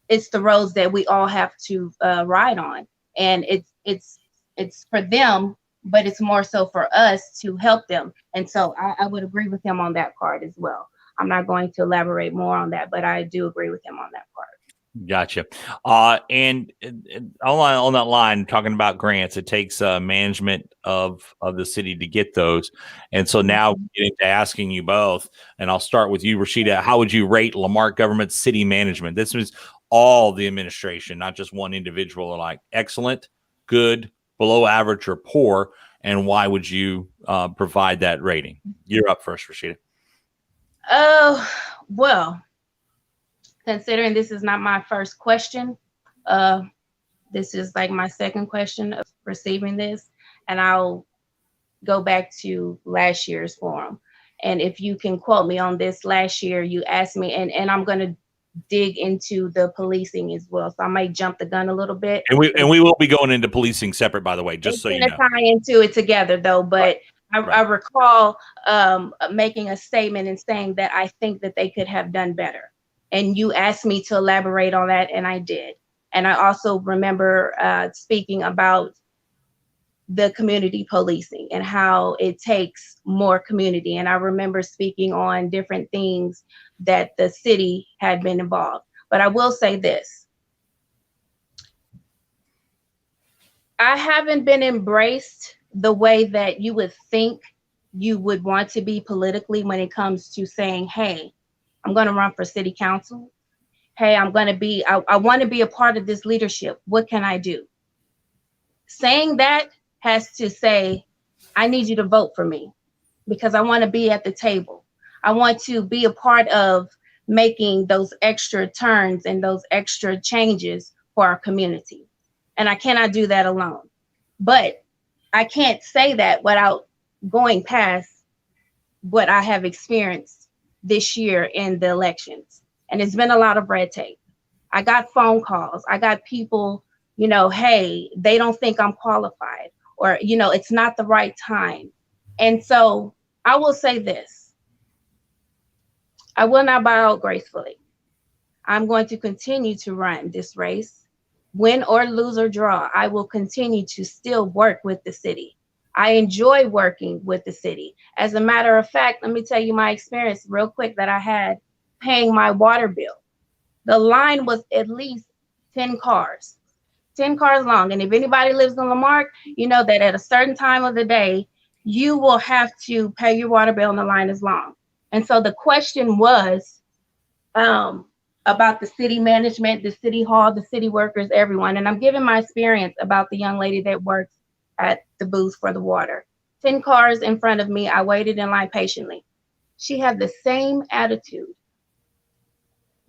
it's the roads that we all have to ride on. And it's for them, but it's more so for us to help them. And so I would agree with him on that part as well. I'm not going to elaborate more on that, but I do agree with him on that part. Gotcha. And on that line, talking about grants, it takes management of the city to get those. And so now getting to asking you both, and I'll start with you, Raushida. How would you rate La Marque government city management? This is all the administration, not just one individual. Like excellent, good, below average, or poor. And why would you provide that rating? You're up first, Raushida. Oh, well, considering this is not my first question, this is like my second question of receiving this, and I'll go back to last year's forum. And if you can quote me on this, last year you asked me, and I'm going to dig into the policing as well, so I might jump the gun a little bit. And we will be going into policing separate, by the way, just so you know. It's going to tie into it together, though, but right. I recall making a statement and saying that I think that they could have done better. And you asked me to elaborate on that, and I did. And I also remember speaking about the community policing and how it takes more community. And I remember speaking on different things that the city had been involved. But I will say this. I haven't been embraced the way that you would think you would want to be politically when it comes to saying, hey, I'm going to run for city council. Hey, I want to be a part of this leadership. What can I do? Saying that has to say, I need you to vote for me because I want to be at the table. I want to be a part of making those extra turns and those extra changes for our community. And I cannot do that alone. But I can't say that without going past what I have experienced this year in the elections. And it's been a lot of red tape. I got phone calls. I got people, hey, they don't think I'm qualified, or, it's not the right time. And so I will say this. I will not bow out gracefully. I'm going to continue to run this race. Win or lose or draw, I will continue to still work with the city. I enjoy working with the city. As a matter of fact, let me tell you my experience real quick that I had paying my water bill. The line was at least 10 cars long. And if anybody lives in La Marque, you know that at a certain time of the day, you will have to pay your water bill and the line is long. And so the question was about the city management, the city hall, the city workers, everyone. And I'm giving my experience about the young lady that works at the booth for the water. 10 cars in front of me. I waited in line patiently. She had the same attitude,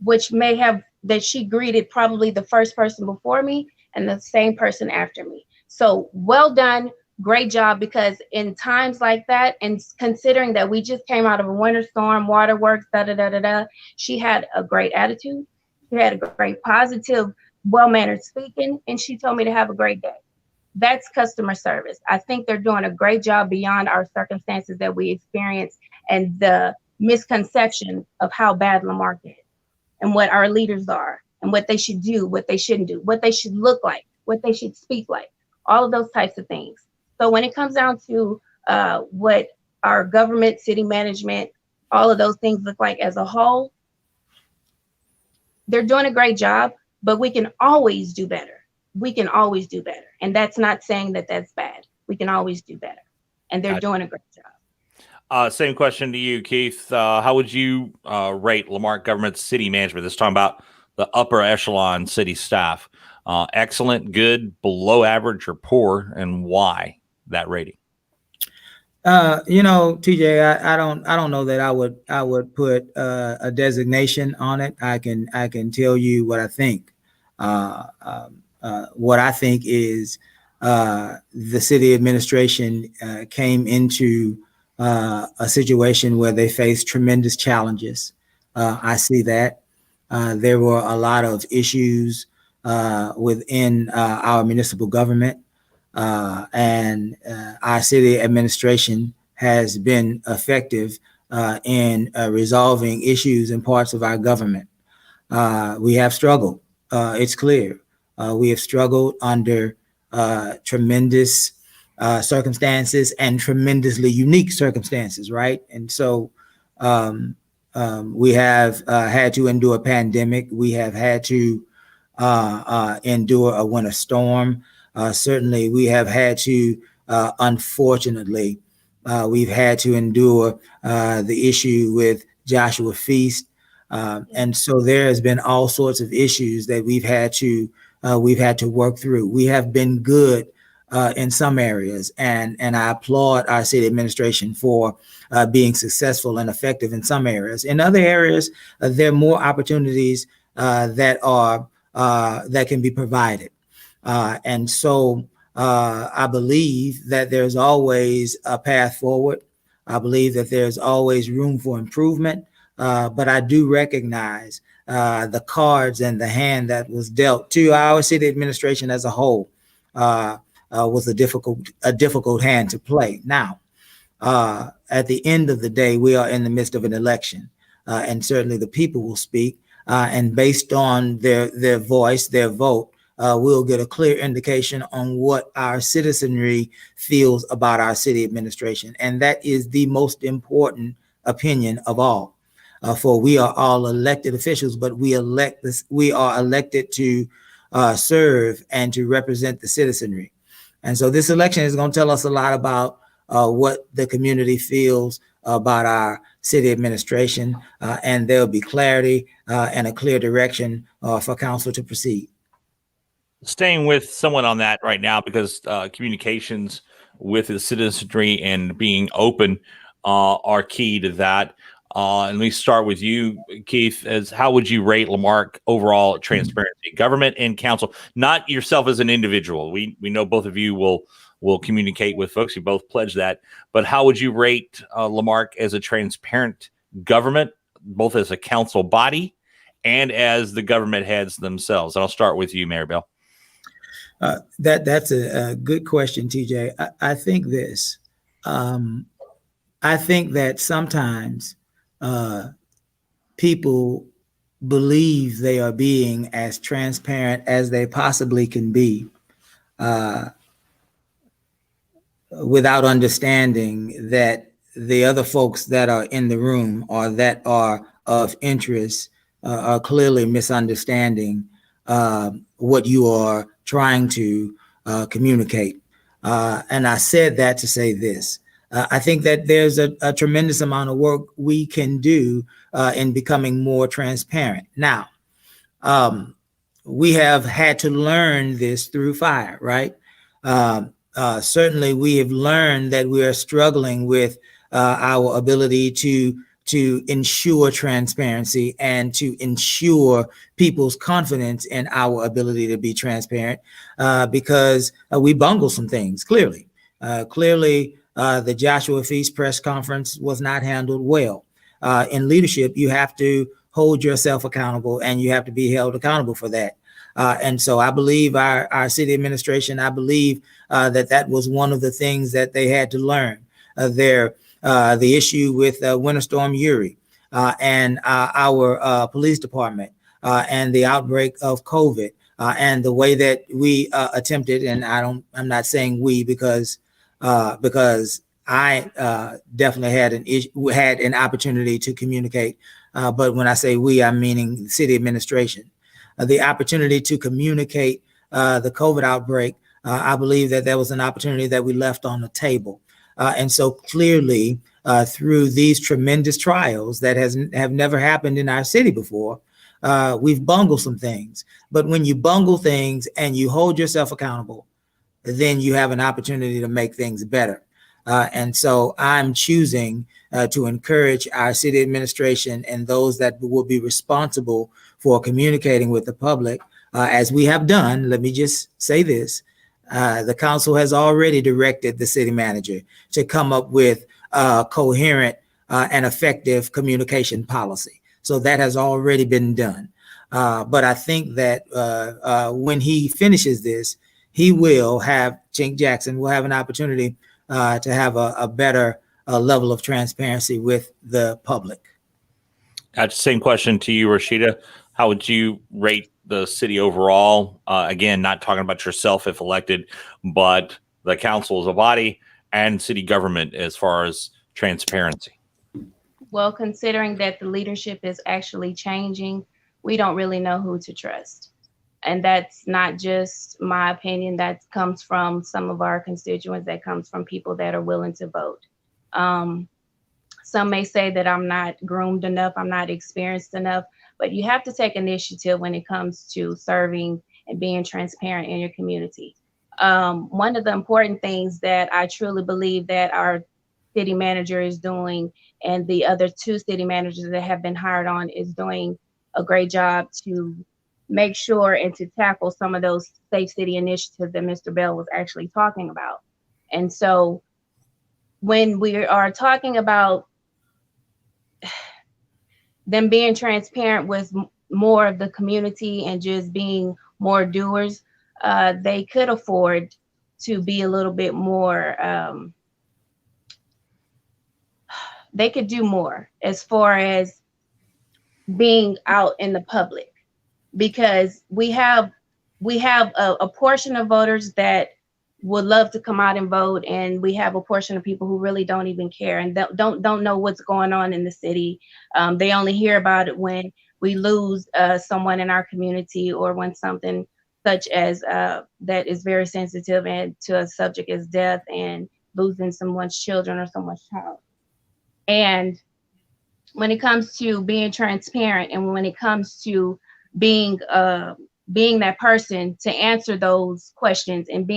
which may have that she greeted probably the first person before me and the same person after me. So well done. Great job, because in times like that, and considering that we just came out of a winter storm, waterworks, she had a great attitude. She had a great positive, well-mannered speaking, and she told me to have a great day. That's customer service. I think they're doing a great job beyond our circumstances that we experience and the misconception of how bad La Marque is and what our leaders are and what they should do, what they shouldn't do, what they should look like, what they should speak like, all of those types of things. So when it comes down to what our government, city management, all of those things look like as a whole, they're doing a great job, but we can always do better. We can always do better. And that's not saying that that's bad. We can always do better. And they're doing a great job. Same question to you, Keith. How would you rate La Marque government city management? This is talking about the upper echelon city staff. Excellent, good, below average, or poor, and why that rating? TJ, I don't know that I would put a designation on it. I can tell you what I think. What I think is the city administration came into a situation where they faced tremendous challenges. I see that. There were a lot of issues within our municipal government, and our city administration has been effective in resolving issues in parts of our government. We have struggled. It's clear. We have struggled under tremendous circumstances and tremendously unique circumstances, right? And so we have had to endure a pandemic. We have had to endure a winter storm. Certainly, we have had to, unfortunately, we've had to endure the issue with Joshua Feast. And so there has been all sorts of issues that we've had to work through. We have been good in some areas, and I applaud our city administration for being successful and effective in some areas. In other areas, there are more opportunities that can be provided. And so I believe that there's always a path forward. I believe that there's always room for improvement. But I do recognize the cards and the hand that was dealt to our city administration as a whole was a difficult hand to play. Now, at the end of the day, we are in the midst of an election, and certainly the people will speak. And based on their voice, their vote, we'll get a clear indication on what our citizenry feels about our city administration. And that is the most important opinion of all. For we are all elected officials, but we are elected to serve and to represent the citizenry. And so this election is going to tell us a lot about what the community feels about our city administration, and there'll be clarity and a clear direction for council to proceed. Staying with someone on that right now, because communications with the citizenry and being open are key to that. And let me start with you, Keith. As how would you rate La Marque overall transparency, government and council? Not yourself as an individual. We know both of you will communicate with folks. You both pledge that. But how would you rate La Marque as a transparent government, both as a council body and as the government heads themselves? And I'll start with you, Mayor Bill. That's a good question, TJ. I think this. I think that sometimes people believe they are being as transparent as they possibly can be without understanding that the other folks that are in the room or that are of interest are clearly misunderstanding what you are trying to communicate. And I said that to say this. I think that there's a tremendous amount of work we can do in becoming more transparent. Now, we have had to learn this through fire, right? Certainly, we have learned that we are struggling with our ability to ensure transparency and to ensure people's confidence in our ability to be transparent because we bungle some things, clearly. The Joshua Feast press conference was not handled well. In leadership, you have to hold yourself accountable and you have to be held accountable for that. And so I believe our city administration, I believe that was one of the things that they had to learn. The issue with Winter Storm Uri and our police department and the outbreak of COVID and the way that we attempted, and I'm not saying we because I definitely had an opportunity to communicate. But when I say we, I'm meaning city administration. The opportunity to communicate the COVID outbreak, I believe that there was an opportunity that we left on the table. And so clearly, through these tremendous trials that have never happened in our city before, we've bungled some things. But when you bungle things and you hold yourself accountable, then you have an opportunity to make things better. And so I'm choosing to encourage our city administration and those that will be responsible for communicating with the public, as we have done. Let me just say this. The council has already directed the city manager to come up with a coherent and effective communication policy. So that has already been done. But I think that when he finishes this, Chink Jackson will have an opportunity to have a better level of transparency with the public. Same question to you, Raushida. How would you rate the city overall? Again, not talking about yourself if elected, but the council as a body and city government as far as transparency. Well, considering that the leadership is actually changing, we don't really know who to trust. And that's not just my opinion. That comes from some of our constituents. That comes from people that are willing to vote. Some may say that I'm not groomed enough, I'm not experienced enough, but you have to take initiative when it comes to serving and being transparent in your community. One of the important things that I truly believe that our city manager is doing, and the other two city managers that have been hired on, is doing a great job to make sure and to tackle some of those safe city initiatives that Mr. Bell was actually talking about. And so when we are talking about them being transparent with more of the community and just being more doers, they could afford to be a little bit more, they could do more as far as being out in the public. Because we have a portion of voters that would love to come out and vote, and we have a portion of people who really don't even care and don't know what's going on in the city. They only hear about it when we lose someone in our community, or when something such as that is very sensitive and to a subject as death and losing someone's children or someone's child. And when it comes to being transparent, and when it comes to being that person to answer those questions, and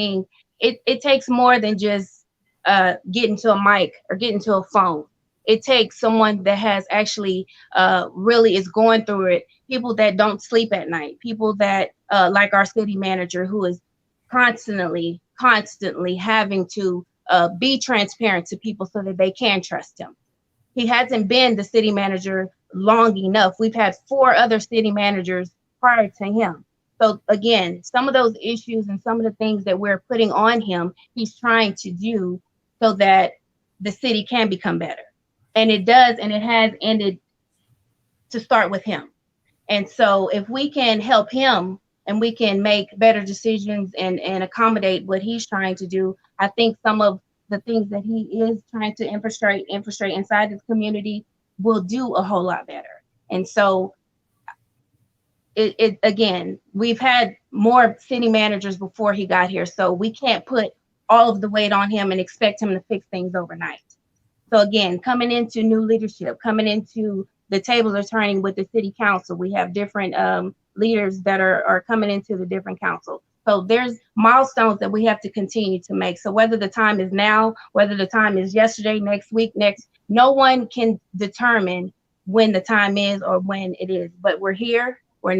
it takes more than just getting to a mic or getting to a phone. It takes someone that has actually really is going through it, people that don't sleep at night, people that like our city manager, who is constantly having to be transparent to people so that they can trust him. He hasn't been the city manager long enough. We've had 4 other city managers prior to him. So again, some of those issues and some of the things that we're putting on him, he's trying to do so that the city can become better. And it does, and it has ended to start with him. And so if we can help him and we can make better decisions and accommodate what he's trying to do, I think some of the things that he is trying to infiltrate inside his community will do a whole lot better. And so it again, we've had more city managers before he got here, so we can't put all of the weight on him and expect him to fix things overnight. So again, coming into new leadership, coming into the tables are turning with the city council. We have different leaders that are coming into the different council. So there's milestones that we have to continue to make. So whether the time is now, whether the time is yesterday, next week, no one can determine when the time is or when it is. But we're here. We're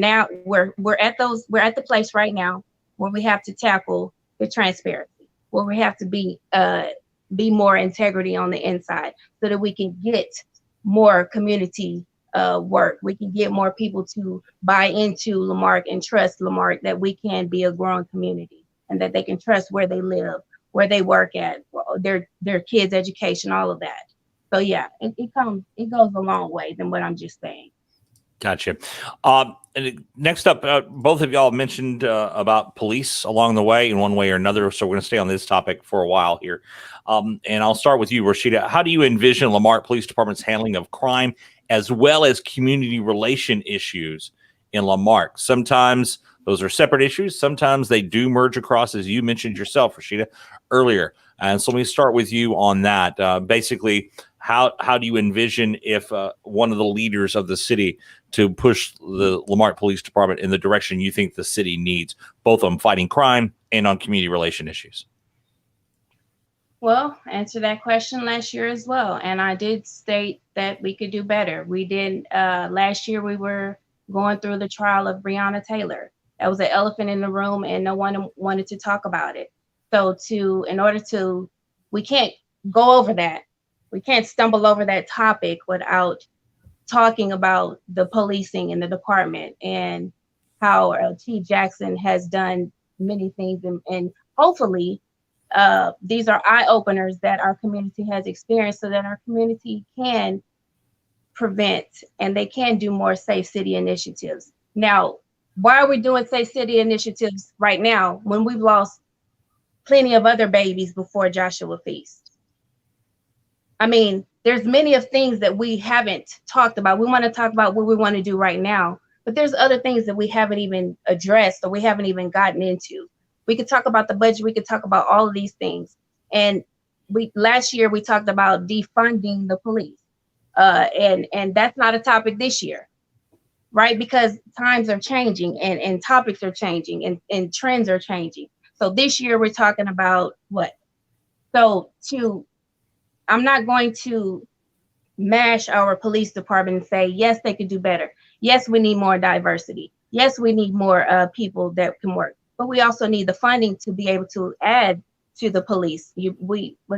at the place right now where we have to tackle the transparency, where we have to be more integrity on the inside, so that we can get more community work. We can get more people to buy into Lamarck and trust Lamarck, that we can be a growing community and that they can trust where they live, where they work at, their kids' education, all of that. So yeah, it goes a long way than what I'm just saying. Gotcha. And next up, both of y'all mentioned about police along the way in one way or another. So we're going to stay on this topic for a while here. And I'll start with you, Raushida. How do you envision La Marque Police Department's handling of crime as well as community relation issues in La Marque? Sometimes those are separate issues. Sometimes they do merge across, as you mentioned yourself, Raushida, earlier. And so let me start with you on that. Basically, how do you envision if one of the leaders of the city to push the La Marque Police Department in the direction you think the city needs, both on fighting crime and on community relation issues? Well, answer that question last year as well. And I did state that we could do better. We did, last year we were going through the trial of Breonna Taylor. That was an elephant in the room and no one wanted to talk about it. So we can't go over that. We can't stumble over that topic without talking about the policing in the department and how Chief Jackson has done many things. And hopefully these are eye openers that our community has experienced so that our community can prevent and they can do more safe city initiatives. Now, why are we doing safe city initiatives right now when we've lost plenty of other babies before Joshua Feast? I mean, there's many of things that we haven't talked about. We want to talk about what we want to do right now, but there's other things that we haven't even addressed or we haven't even gotten into. We could talk about the budget. We could talk about all of these things. And last year we talked about defunding the police. And that's not a topic this year, right? Because times are changing and topics are changing and trends are changing. So this year we're talking about what? So I'm not going to mash our police department and say, yes, they could do better. Yes, we need more diversity. Yes, we need more people that can work. But we also need the funding to be able to add to the police.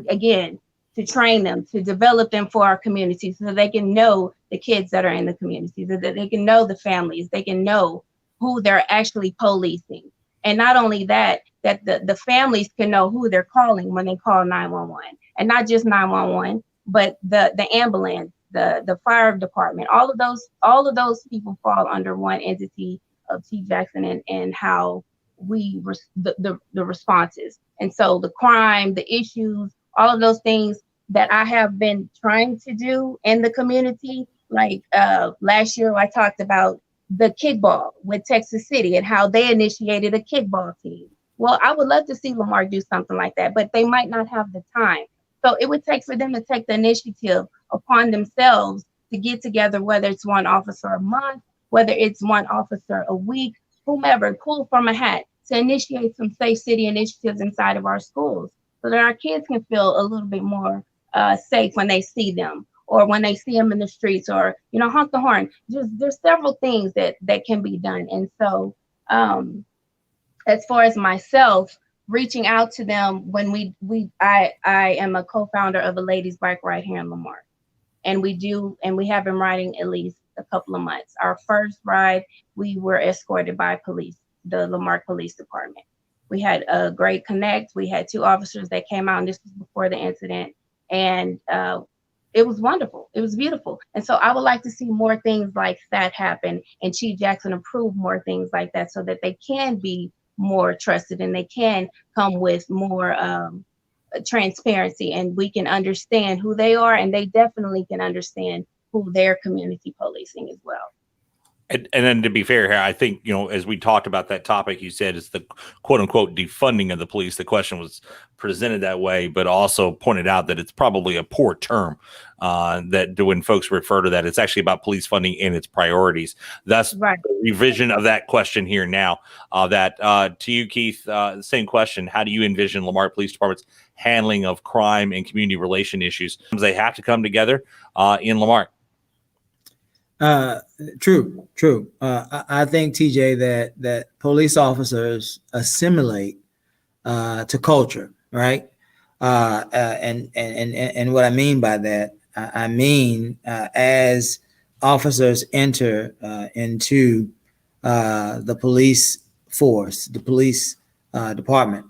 Again, to train them, to develop them for our community so they can know the kids that are in the community, so that they can know the families, they can know who they're actually policing. And not only that the families can know who they're calling when they call 911. And not just 911, but the ambulance, the fire department, all of those people fall under one entity of Chief Jackson and how the responses. And so the crime, the issues, all of those things that I have been trying to do in the community. Like last year, I talked about the kickball with Texas City and how they initiated a kickball team. Well, I would love to see La Marque do something like that, but they might not have the time. So it would take for them to take the initiative upon themselves to get together, whether it's one officer a month, whether it's one officer a week, whomever, pull from a hat to initiate some safe city initiatives inside of our schools so that our kids can feel a little bit more safe when they see them or when they see them in the streets or, honk the horn. There's several things that can be done. And so as far as myself, reaching out to them when I am a co-founder of a ladies' bike ride here in La Marque. And we have been riding at least a couple of months. Our first ride, we were escorted by police, the La Marque Police Department. We had a great connect. We had 2 officers that came out, and this was before the incident. And it was wonderful. It was beautiful. And so I would like to see more things like that happen and Chief Jackson approve more things like that so that they can be more trusted and they can come with more transparency and we can understand who they are and they definitely can understand who their community policing as well. And then to be fair here, I think, as we talked about that topic, you said it's the quote unquote defunding of the police. The question was presented that way, but also pointed out that it's probably a poor term that when folks refer to that, it's actually about police funding and its priorities. That's right. The revision of that question here now. To you, Keith, same question. How do you envision La Marque Police Department's handling of crime and community relation issues? They have to come together in La Marque. True. I think, TJ, that police officers assimilate to culture, right? And what I mean by that, I mean as officers enter into the police force, the police department,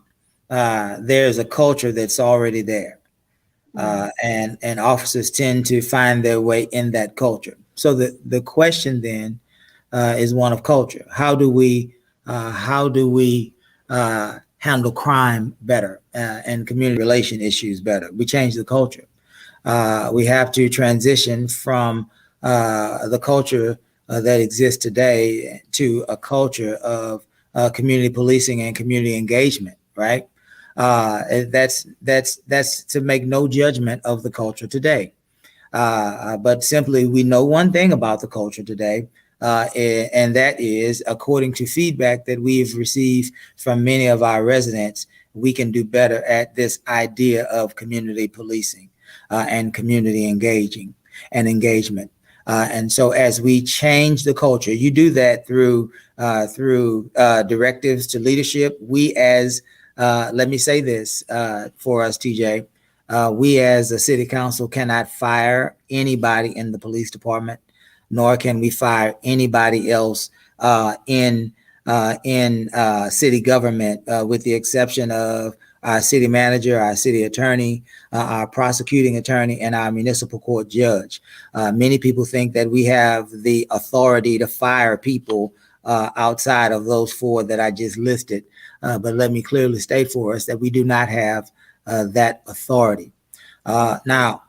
there's a culture that's already there, and officers tend to find their way in that culture. So the question then is one of culture. How do we handle crime better and community relation issues better? We change the culture. We have to transition from the culture that exists today to a culture of community policing and community engagement, right? That's to make no judgment of the culture today. But simply, we know one thing about the culture today, and that is, according to feedback that we've received from many of our residents, we can do better at this idea of community policing and community engagement. And so as we change the culture, you do that through directives to leadership. We as, let me say this for us, TJ, we as a city council cannot fire anybody in the police department, nor can we fire anybody else in city government, with the exception of our city manager, our city attorney, our prosecuting attorney, and our municipal court judge. Many people think that we have the authority to fire people outside of those four that I just listed. But let me clearly state for us that we do not have that authority. Now,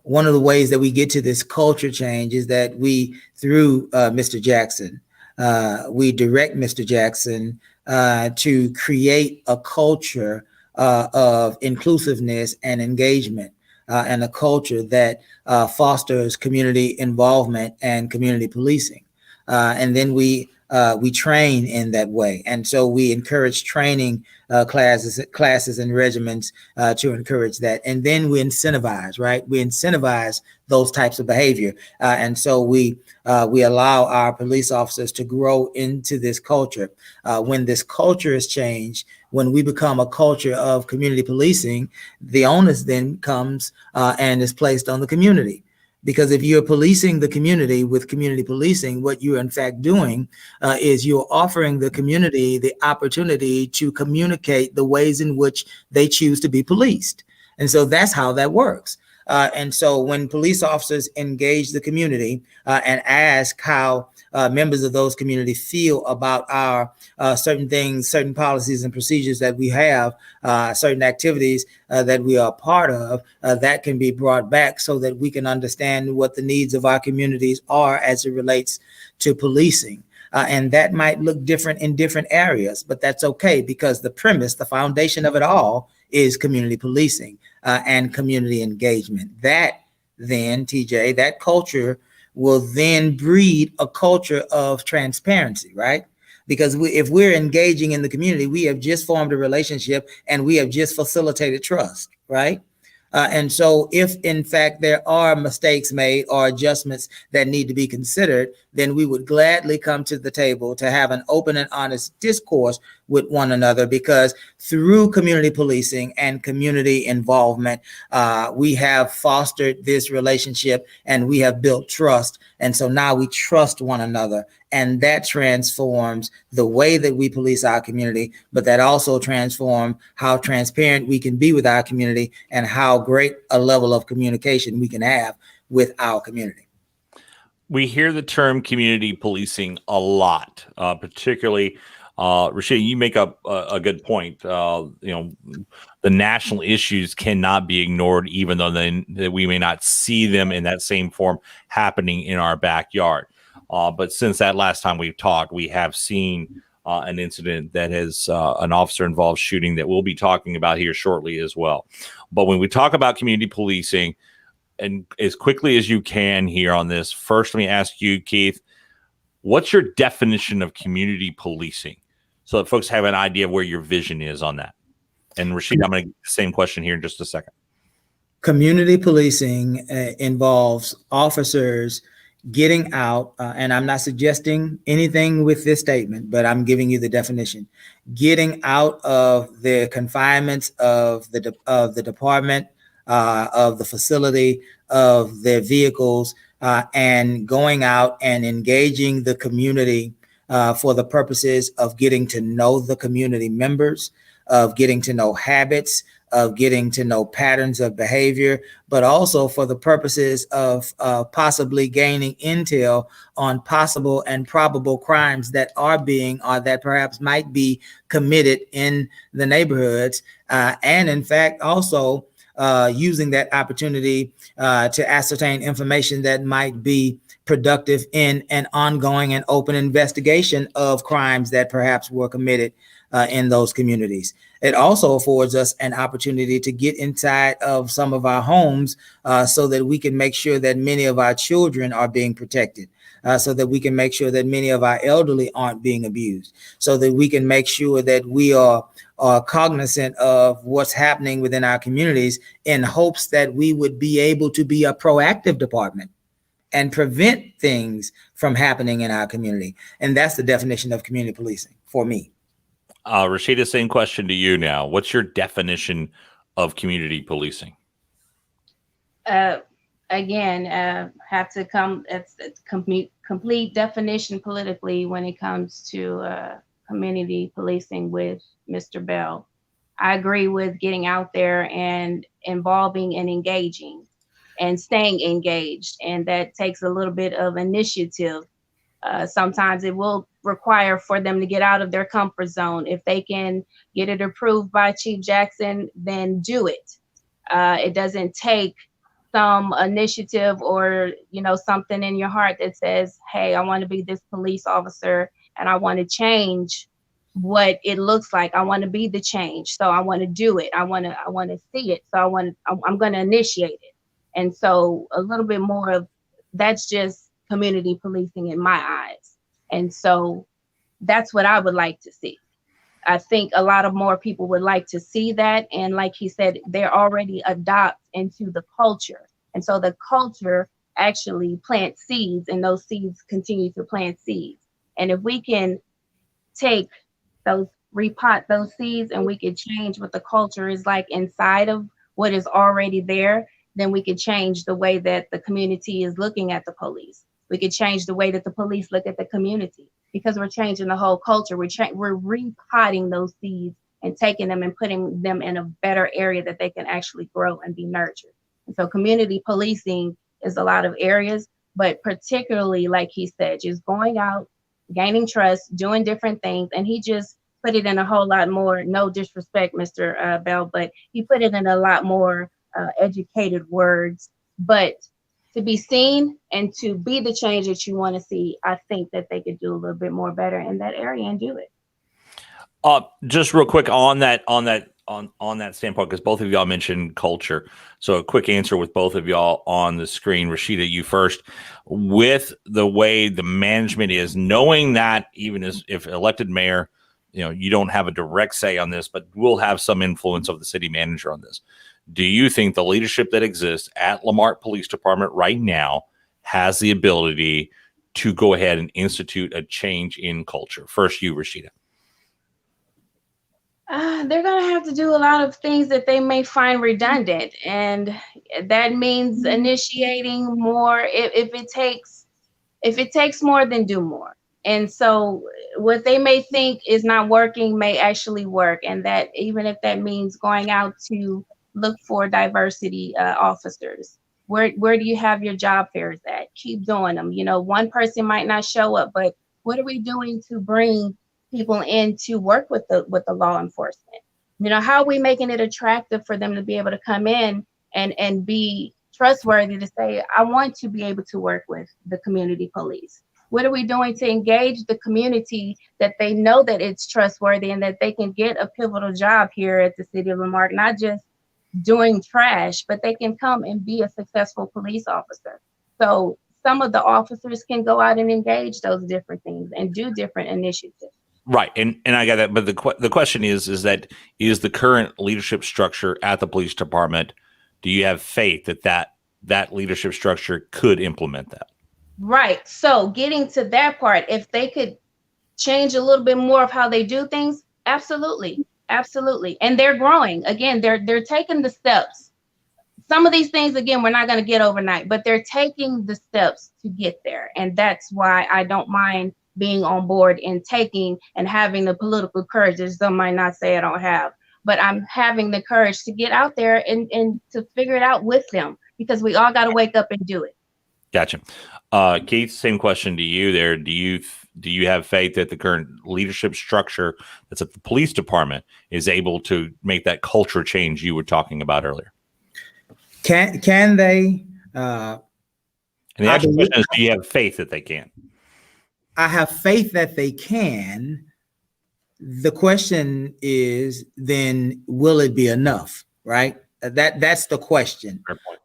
one of the ways that we get to this culture change is that we, through Mr. Jackson, we direct Mr. Jackson to create a culture of inclusiveness and engagement, and a culture that fosters community involvement and community policing. And then we train in that way. And so we encourage training classes and regimens to encourage that. And then we incentivize, right? We incentivize those types of behavior. And so we allow our police officers to grow into this culture. When this culture is changed, when we become a culture of community policing, the onus then comes and is placed on the community. Because if you're policing the community with community policing, what you're in fact doing is you're offering the community the opportunity to communicate the ways in which they choose to be policed. And so that's how that works. And so when police officers engage the community and ask how members of those communities feel about our certain things, certain policies and procedures that we have, certain activities that we are part of, that can be brought back so that we can understand what the needs of our communities are as it relates to policing. And that might look different in different areas, but that's okay, because the premise, the foundation of it all is community policing and community engagement. That then, TJ, that culture will then breed a culture of transparency, right? Because if we're engaging in the community, we have just formed a relationship and we have just facilitated trust, right? And so if in fact there are mistakes made or adjustments that need to be considered, then we would gladly come to the table to have an open and honest discourse with one another, because through community policing and community involvement, we have fostered this relationship and we have built trust. And so now we trust one another, and that transforms the way that we police our community, but that also transforms how transparent we can be with our community and how great a level of communication we can have with our community. We hear the term community policing a lot, particularly Raushida, you make up a good point. The national issues cannot be ignored, even though that we may not see them in that same form happening in our backyard. But since that last time we've talked, we have seen an incident that has an officer-involved shooting that we'll be talking about here shortly as well. But when we talk about community policing, and as quickly as you can here on this, first let me ask you, Keith, what's your definition of community policing, so that folks have an idea of where your vision is on that? And Raushida, I'm going to get the same question here in just a second. Community policing involves officers getting out, and I'm not suggesting anything with this statement, but I'm giving you the definition: getting out of the confinements of the department, of the facility, of their vehicles, and going out and engaging the community for the purposes of getting to know the community members, of getting to know habits, of getting to know patterns of behavior, but also for the purposes of possibly gaining intel on possible and probable crimes that are being or that perhaps might be committed in the neighborhoods. And in fact, also using that opportunity to ascertain information that might be productive in an ongoing and open investigation of crimes that perhaps were committed in those communities. It also affords us an opportunity to get inside of some of our homes so that we can make sure that many of our children are being protected, so that we can make sure that many of our elderly aren't being abused, so that we can make sure that we are cognizant of what's happening within our communities in hopes that we would be able to be a proactive department and prevent things from happening in our community. And that's the definition of community policing for me. Raushida, same question to you now. What's your definition of community policing? Again, have to come, it's complete definition politically when it comes to community policing with Mr. Bell. I agree with getting out there and involving and engaging and staying engaged. And that takes a little bit of initiative. Sometimes it will require for them to get out of their comfort zone. If they can get it approved by Chief Jackson, then do it. It doesn't take some initiative or, something in your heart that says, hey, I want to be this police officer and I want to change what it looks like. I want to be the change. So I want to do it. I want to see it. So I'm going to initiate it. And so a little bit more of that's just community policing in my eyes. And so that's what I would like to see. I think a lot of more people would like to see that. And like he said, they're already adopt into the culture. And so the culture actually plants seeds and those seeds continue to plant seeds. And if we can take those, repot those seeds and we could change what the culture is like inside of what is already there, then we could change the way that the community is looking at the police. We could change the way that the police look at the community because we're changing the whole culture. We're repotting those seeds and taking them and putting them in a better area that they can actually grow and be nurtured. And so community policing is a lot of areas, but particularly, like he said, just going out, gaining trust, doing different things. And he just put it in a whole lot more, no disrespect, Mr. Bell, but he put it in a lot more educated words. But to be seen and to be the change that you want to see, I think that they could do a little bit more better in that area and do it. Just real quick on that standpoint, because both of y'all mentioned culture. So a quick answer with both of y'all on the screen. Raushida, you first. With the way the management is, knowing that even as if elected mayor, you don't have a direct say on this, but will have some influence of the city manager on this. Do you think the leadership that exists at La Marque Police Department right now has the ability to go ahead and institute a change in culture? First, you, Raushida. They're going to have to do a lot of things that they may find redundant. And that means initiating more. If it takes more, then do more. And so what they may think is not working may actually work. And that even if that means going out to look for diversity officers. Where do you have your job fairs at? Keep doing them. One person might not show up, but what are we doing to bring people in to work with the law enforcement? How are we making it attractive for them to be able to come in and be trustworthy to say, I want to be able to work with the community police? What are we doing to engage the community that they know that it's trustworthy and that they can get a pivotal job here at the City of La Marque, not just doing trash, but they can come and be a successful police officer. So some of the officers can go out and engage those different things and do different initiatives. Right. And I got that. But the question is the current leadership structure at the police department, do you have faith that leadership structure could implement that? Right. So getting to that part, if they could change a little bit more of how they do things, absolutely. Absolutely. And they're growing. Again, they're taking the steps. Some of these things, again, we're not going to get overnight, but they're taking the steps to get there. And that's why I don't mind being on board and taking and having the political courage that some might not say I don't have, but I'm having the courage to get out there and to figure it out with them, because we all got to wake up and do it. Gotcha. Keith, same question to you there. Do you have faith that the current leadership structure that's at the police department is able to make that culture change you were talking about earlier? Can they? And the actual question is, do you have faith that they can? I have faith that they can. The question is, then will it be enough? Right? That's the question. Fair point.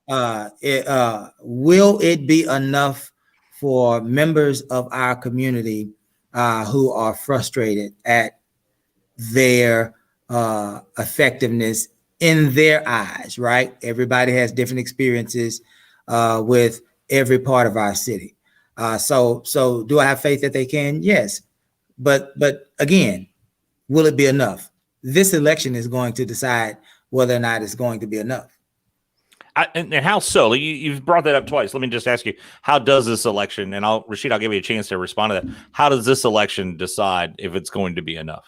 Will it be enough for members of our community who are frustrated at their effectiveness in their eyes, right? Everybody has different experiences with every part of our city. So do I have faith that they can? Yes. But again, will it be enough? This election is going to decide whether or not it's going to be enough. And how so? You've brought that up twice. Let me just ask you, how does this election, and Raushida, I'll give you a chance to respond to that. How does this election decide if it's going to be enough?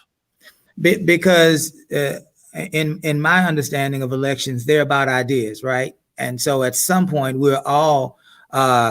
Because in my understanding of elections, they're about ideas, right? And so at some point, we're all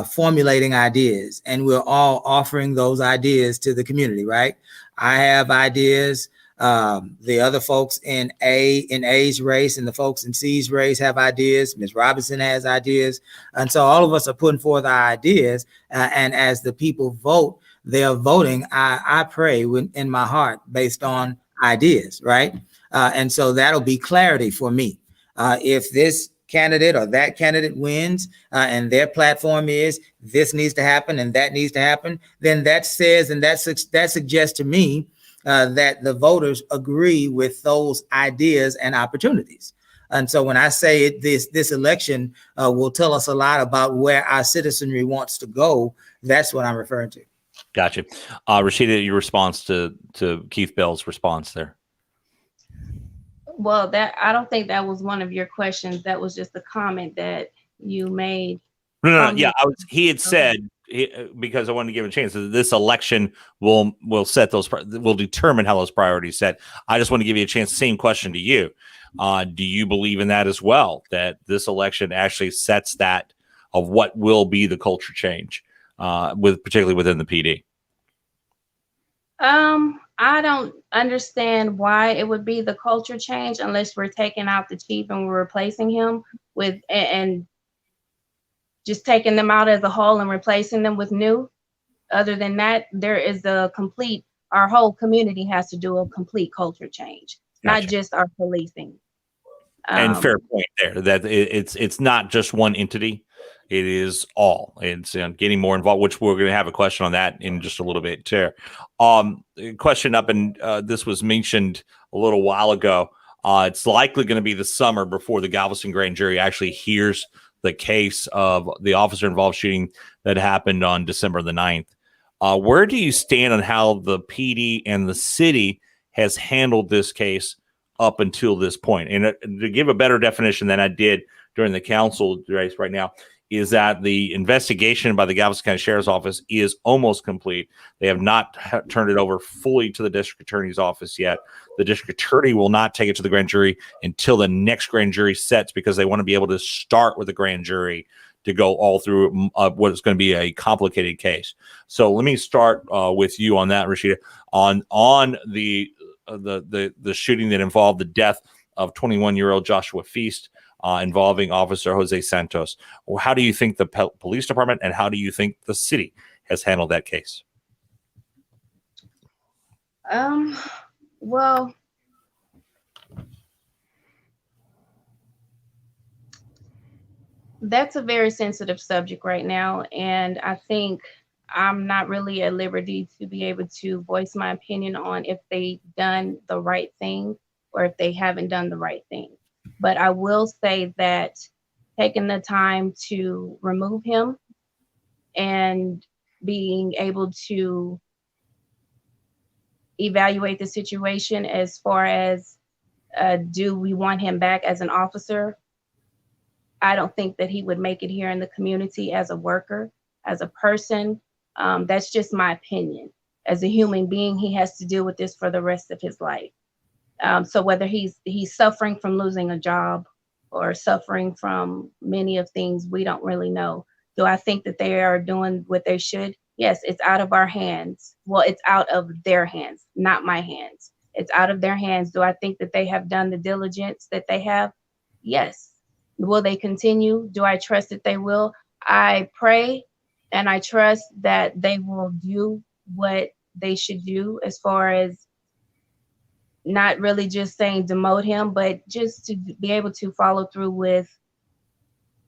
formulating ideas, and we're all offering those ideas to the community, right? I have ideas. The other folks in A's race and the folks in C's race have ideas. Ms. Robinson has ideas. And so all of us are putting forth our ideas. And as the people vote, they are voting, I pray in my heart based on ideas, right? And so that'll be clarity for me. If this candidate or that candidate wins and their platform is this needs to happen and that needs to happen, then that says, and that suggests to me that the voters agree with those ideas and opportunities. And so when I say this election will tell us a lot about where our citizenry wants to go, that's what I'm referring to. Gotcha. Raushida, your response to Keith Bell's response there. Well, I don't think that was one of your questions. That was just a comment that you made. No. Yeah, he had said, because I wanted to give him a chance, this election will determine how those priorities set. I just want to give you a chance. Same question to you. Do you believe in that as well? That this election actually sets that of what will be the culture change, particularly within the PD? I don't understand why it would be the culture change unless we're taking out the chief and we're replacing him with and just taking them out as a whole and replacing them with new. Other than that, there is our whole community has to do a complete culture change, Gotcha. Not just our policing. And fair point there, that it's not just one entity. It is all. It's getting more involved, which we're going to have a question on that in just a little bit too. Question up, and this was mentioned a little while ago. It's likely going to be the summer before the Galveston grand jury actually hears the case of the officer-involved shooting that happened on December the 9th. Where do you stand on how the PD and the city has handled this case up until this point? And to give a better definition than I did during the council race right now, is that the investigation by the Galveston County Sheriff's Office is almost complete. They have not turned it over fully to the district attorney's office yet. The district attorney will not take it to the grand jury until the next grand jury sets, because they want to be able to start with the grand jury to go all through what is going to be a complicated case. So let me start with you on that, Raushida, on the shooting that involved the death of 21-year-old Joshua Feast, involving Officer Jose Santos. How do you think the police department and how do you think the city has handled that case? Well, that's a very sensitive subject right now, and I think I'm not really at liberty to be able to voice my opinion on if they've done the right thing or if they haven't done the right thing. But I will say that taking the time to remove him and being able to evaluate the situation as far as do we want him back as an officer? I don't think that he would make it here in the community as a worker, as a person. That's just my opinion. as a human being, he has to deal with this for the rest of his life. So whether he's suffering from losing a job or suffering from many of things, we don't really know. Do I think that they are doing what they should? Yes, it's out of our hands. Well, it's out of their hands, not my hands. It's out of their hands. Do I think that they have done the diligence that they have? Yes. Will they continue? Do I trust that they will? I pray and I trust that they will do what they should do, as far as not really just saying demote him, but just to be able to follow through with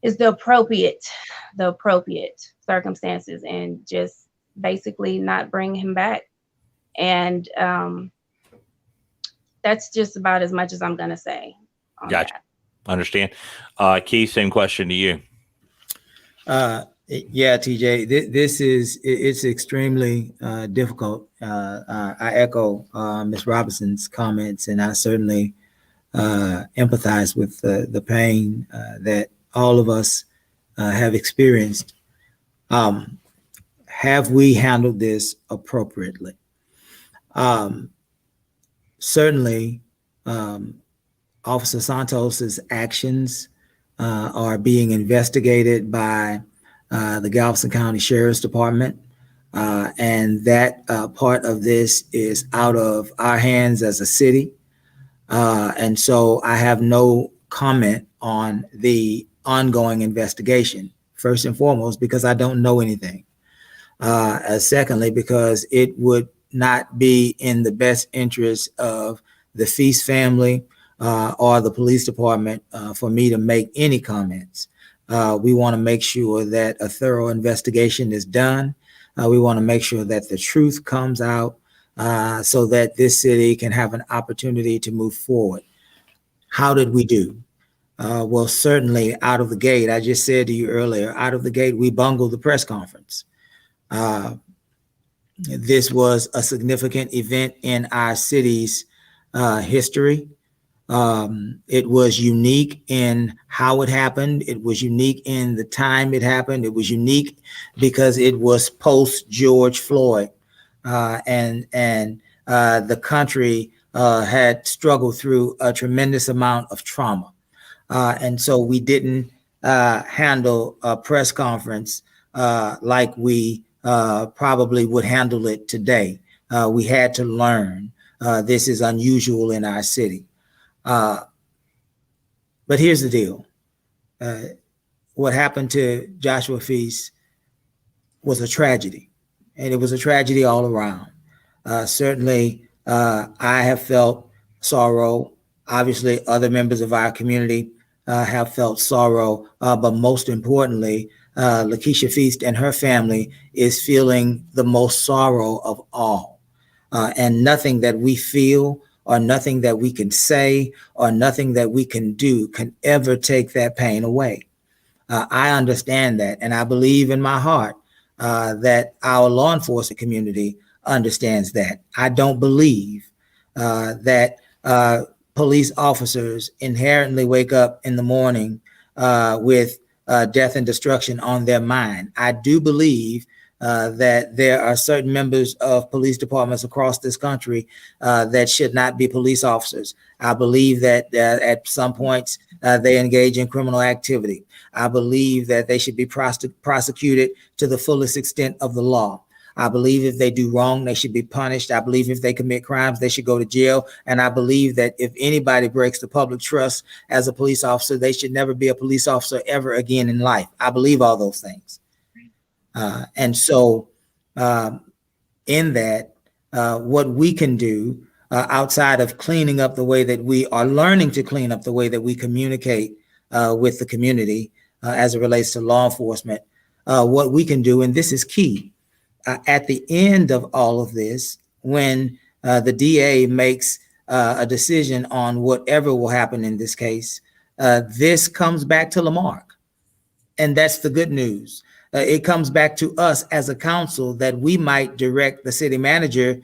is the appropriate circumstances, and just basically not bring him back. And that's just about as much as I'm gonna say. Gotcha. That. Understand. Keith, same question to you. Yeah, TJ, it's extremely difficult. I echo Ms. Robinson's comments, and I certainly empathize with the pain that all of us have experienced. Have we handled this appropriately? Certainly, Officer Santos's actions are being investigated by the Galveston County Sheriff's Department, and that part of this is out of our hands as a city. And so I have no comment on the ongoing investigation, first and foremost, because I don't know anything. Secondly, because it would not be in the best interest of the Feast family or the police department for me to make any comments. We want to make sure that a thorough investigation is done. We want to make sure that the truth comes out so that this city can have an opportunity to move forward. How did we do? Well, certainly out of the gate, I just said to you earlier, out of the gate, we bungled the press conference. This was a significant event in our city's history. It was unique in how it happened. It was unique in the time it happened. It was unique because it was post George Floyd, and the country had struggled through a tremendous amount of trauma. And so we didn't handle a press conference like we probably would handle it today. We had to learn. This is unusual in our city. But here's the deal. What happened to Joshua Feast was a tragedy, and it was a tragedy all around. Certainly, I have felt sorrow. Obviously, other members of our community have felt sorrow, but most importantly, Lakeisha Feast and her family is feeling the most sorrow of all. And nothing that we feel or nothing that we can say or nothing that we can do can ever take that pain away. I understand that, and I believe in my heart that our law enforcement community understands that. I don't believe that police officers inherently wake up in the morning with death and destruction on their mind. I do believe that there are certain members of police departments across this country that should not be police officers. I believe that at some points they engage in criminal activity. I believe that they should be prosecuted to the fullest extent of the law. I believe if they do wrong, they should be punished. I believe if they commit crimes, they should go to jail. And I believe that if anybody breaks the public trust as a police officer, they should never be a police officer ever again in life. I believe all those things. And so in that, what we can do outside of cleaning up the way that we are learning to clean up the way that we communicate with the community as it relates to law enforcement, what we can do, and this is key, at the end of all of this, when the DA makes a decision on whatever will happen in this case, this comes back to Lamarck. And that's the good news. It comes back to us as a council that we might direct the city manager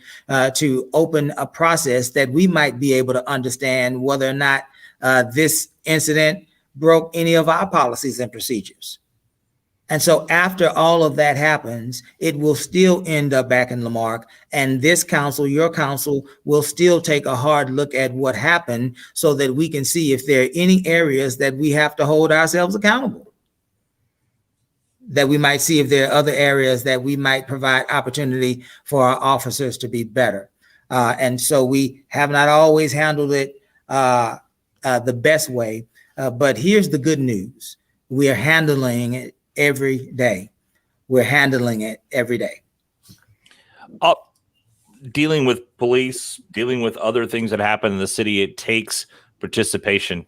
to open a process that we might be able to understand whether or not this incident broke any of our policies and procedures. And so after all of that happens, it will still end up back in La Marque, and this council, your council, will still take a hard look at what happened so that we can see if there are any areas that we have to hold ourselves accountable. That we might see if there are other areas that we might provide opportunity for our officers to be better. And so we have not always handled it the best way, but here's the good news. We are handling it every day. We're handling it every day. Dealing with police, dealing with other things that happen in the city, it takes participation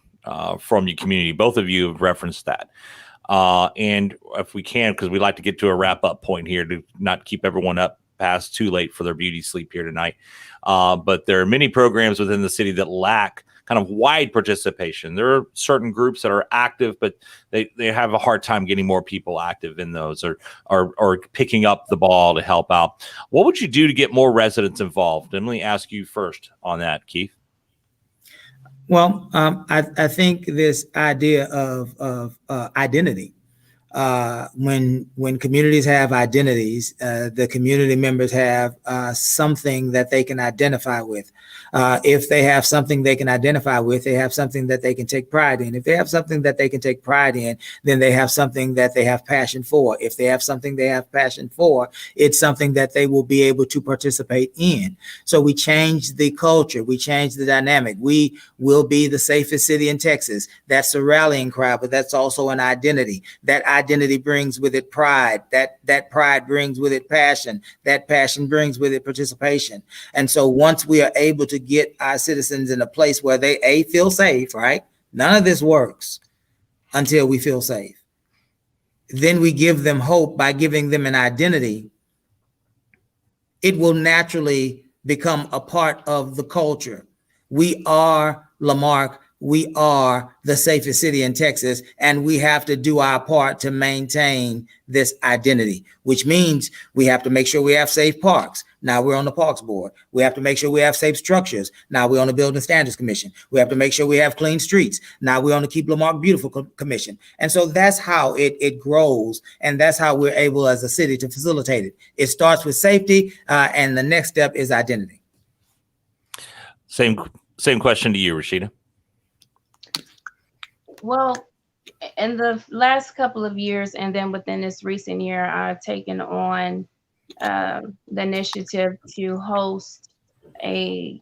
from your community. Both of you have referenced that. And if we can, because we like to get to a wrap up point here to not keep everyone up past too late for their beauty sleep here tonight. But there are many programs within the city that lack kind of wide participation. There are certain groups that are active, but they have a hard time getting more people active in those or picking up the ball to help out. What would you do to get more residents involved? And let me ask you first on that, Keith. Well, I think this idea of identity, when communities have identities, the community members have something that they can identify with. If they have something they can identify with, they have something that they can take pride in. If they have something that they can take pride in, then they have something that they have passion for. If they have something they have passion for, it's something that they will be able to participate in. So we change the culture. We change the dynamic. We will be the safest city in Texas. That's a rallying cry, but that's also an identity. That identity brings with it pride. That pride brings with it passion. That passion brings with it participation. And so once we are able to get our citizens in a place where they feel safe, right? None of this works until we feel safe. Then we give them hope by giving them an identity. It will naturally become a part of the culture. We are La Marque. We are the safest city in Texas, and we have to do our part to maintain this identity, which means we have to make sure we have safe parks. Now we're on the Parks Board. We have to make sure we have safe structures. Now we're on the Building Standards Commission. We have to make sure we have clean streets. Now we're on the Keep La Marque Beautiful Commission. And so that's how it grows, and that's how we're able as a city to facilitate it. It starts with safety, and the next step is identity. Same question to you, Raushida. Well, in the last couple of years, and then within this recent year, I've taken on the initiative to host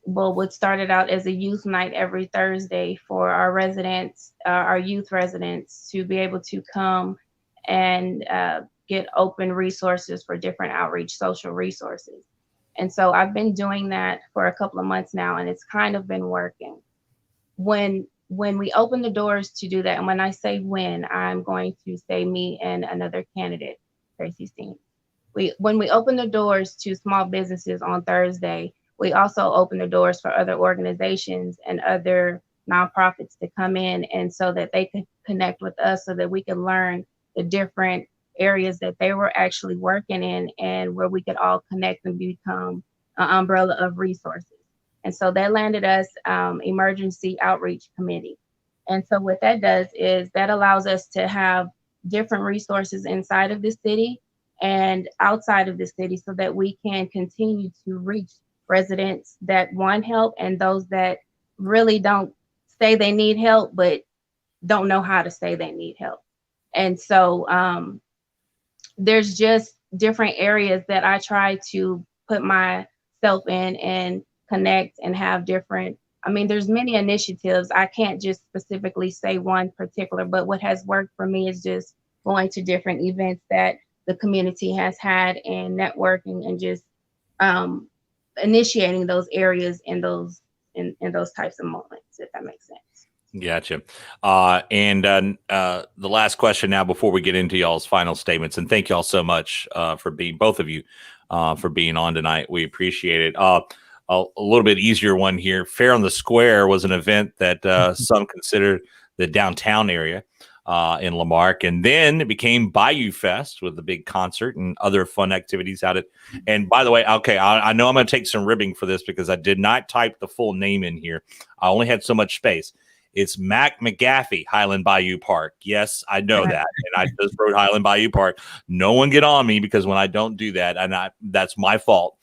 what started out as a youth night every Thursday for our residents, our youth residents, to be able to come and get open resources for different outreach social resources. And so I've been doing that for a couple of months now, and it's kind of been working. When we open the doors to do that, and when I say when, I'm going to say me and another candidate, Tracy Steen. When we open the doors to small businesses on Thursday, we also open the doors for other organizations and other nonprofits to come in, and so that they can connect with us, so that we can learn the different areas that they were actually working in, and where we could all connect and become an umbrella of resources. And so that landed us Emergency Outreach Committee. And so what that does is that allows us to have different resources inside of the city and outside of the city, so that we can continue to reach residents that want help and those that really don't say they need help, but don't know how to say they need help. And so there's just different areas that I try to put myself in and connect and have different, there's many initiatives. I can't just specifically say one particular, but what has worked for me is just going to different events that the community has had and networking and just initiating those areas in those types of moments, if that makes sense. Gotcha. And the last question now before we get into y'all's final statements, and thank y'all so much for being, both of you, for being on tonight. We appreciate it. A little bit easier one here. Fair on the Square was an event that some consider the downtown area in La Marque, and then it became Bayou Fest with the big concert and other fun activities out at. And by the way, okay, I know I'm going to take some ribbing for this because I did not type the full name in here. I only had so much space. It's Mac McGaffey, Highland Bayou Park. Yes, I know that. And I just wrote Highland Bayou Park. No one get on me, because when I don't do that, that's my fault.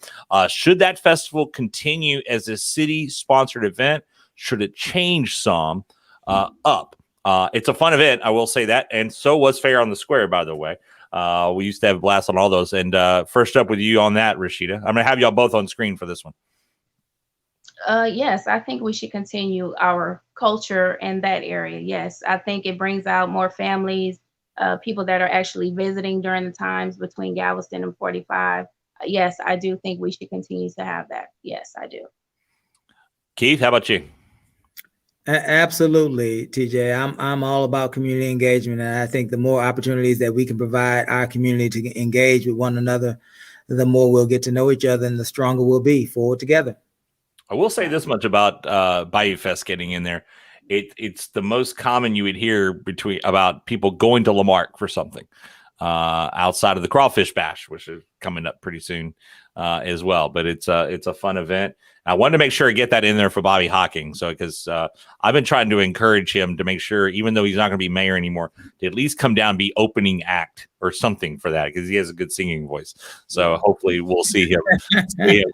Should that festival continue as a city-sponsored event? Should it change some up? It's a fun event, I will say that. And so was Fair on the Square, by the way. We used to have a blast on all those. And first up with you on that, Raushida. I'm going to have y'all both on screen for this one. Yes, I think we should continue our culture in that area. Yes, I think it brings out more families, people that are actually visiting during the times between Galveston and 45. Yes, I do think we should continue to have that. Yes, I do. Keith, how about you? Absolutely, TJ. I'm all about community engagement, and I think the more opportunities that we can provide our community to engage with one another, the more we'll get to know each other, and the stronger we'll be forward together. I will say this much about Bayou Fest getting in there. It's the most common you would hear about people going to Lamarck for something outside of the Crawfish Bash, which is coming up pretty soon as well. But it's a fun event. I wanted to make sure I get that in there for Bobby Hocking. So, because I've been trying to encourage him to make sure, even though he's not going to be mayor anymore, to at least come down and be opening act or something for that, because he has a good singing voice. So hopefully we'll see him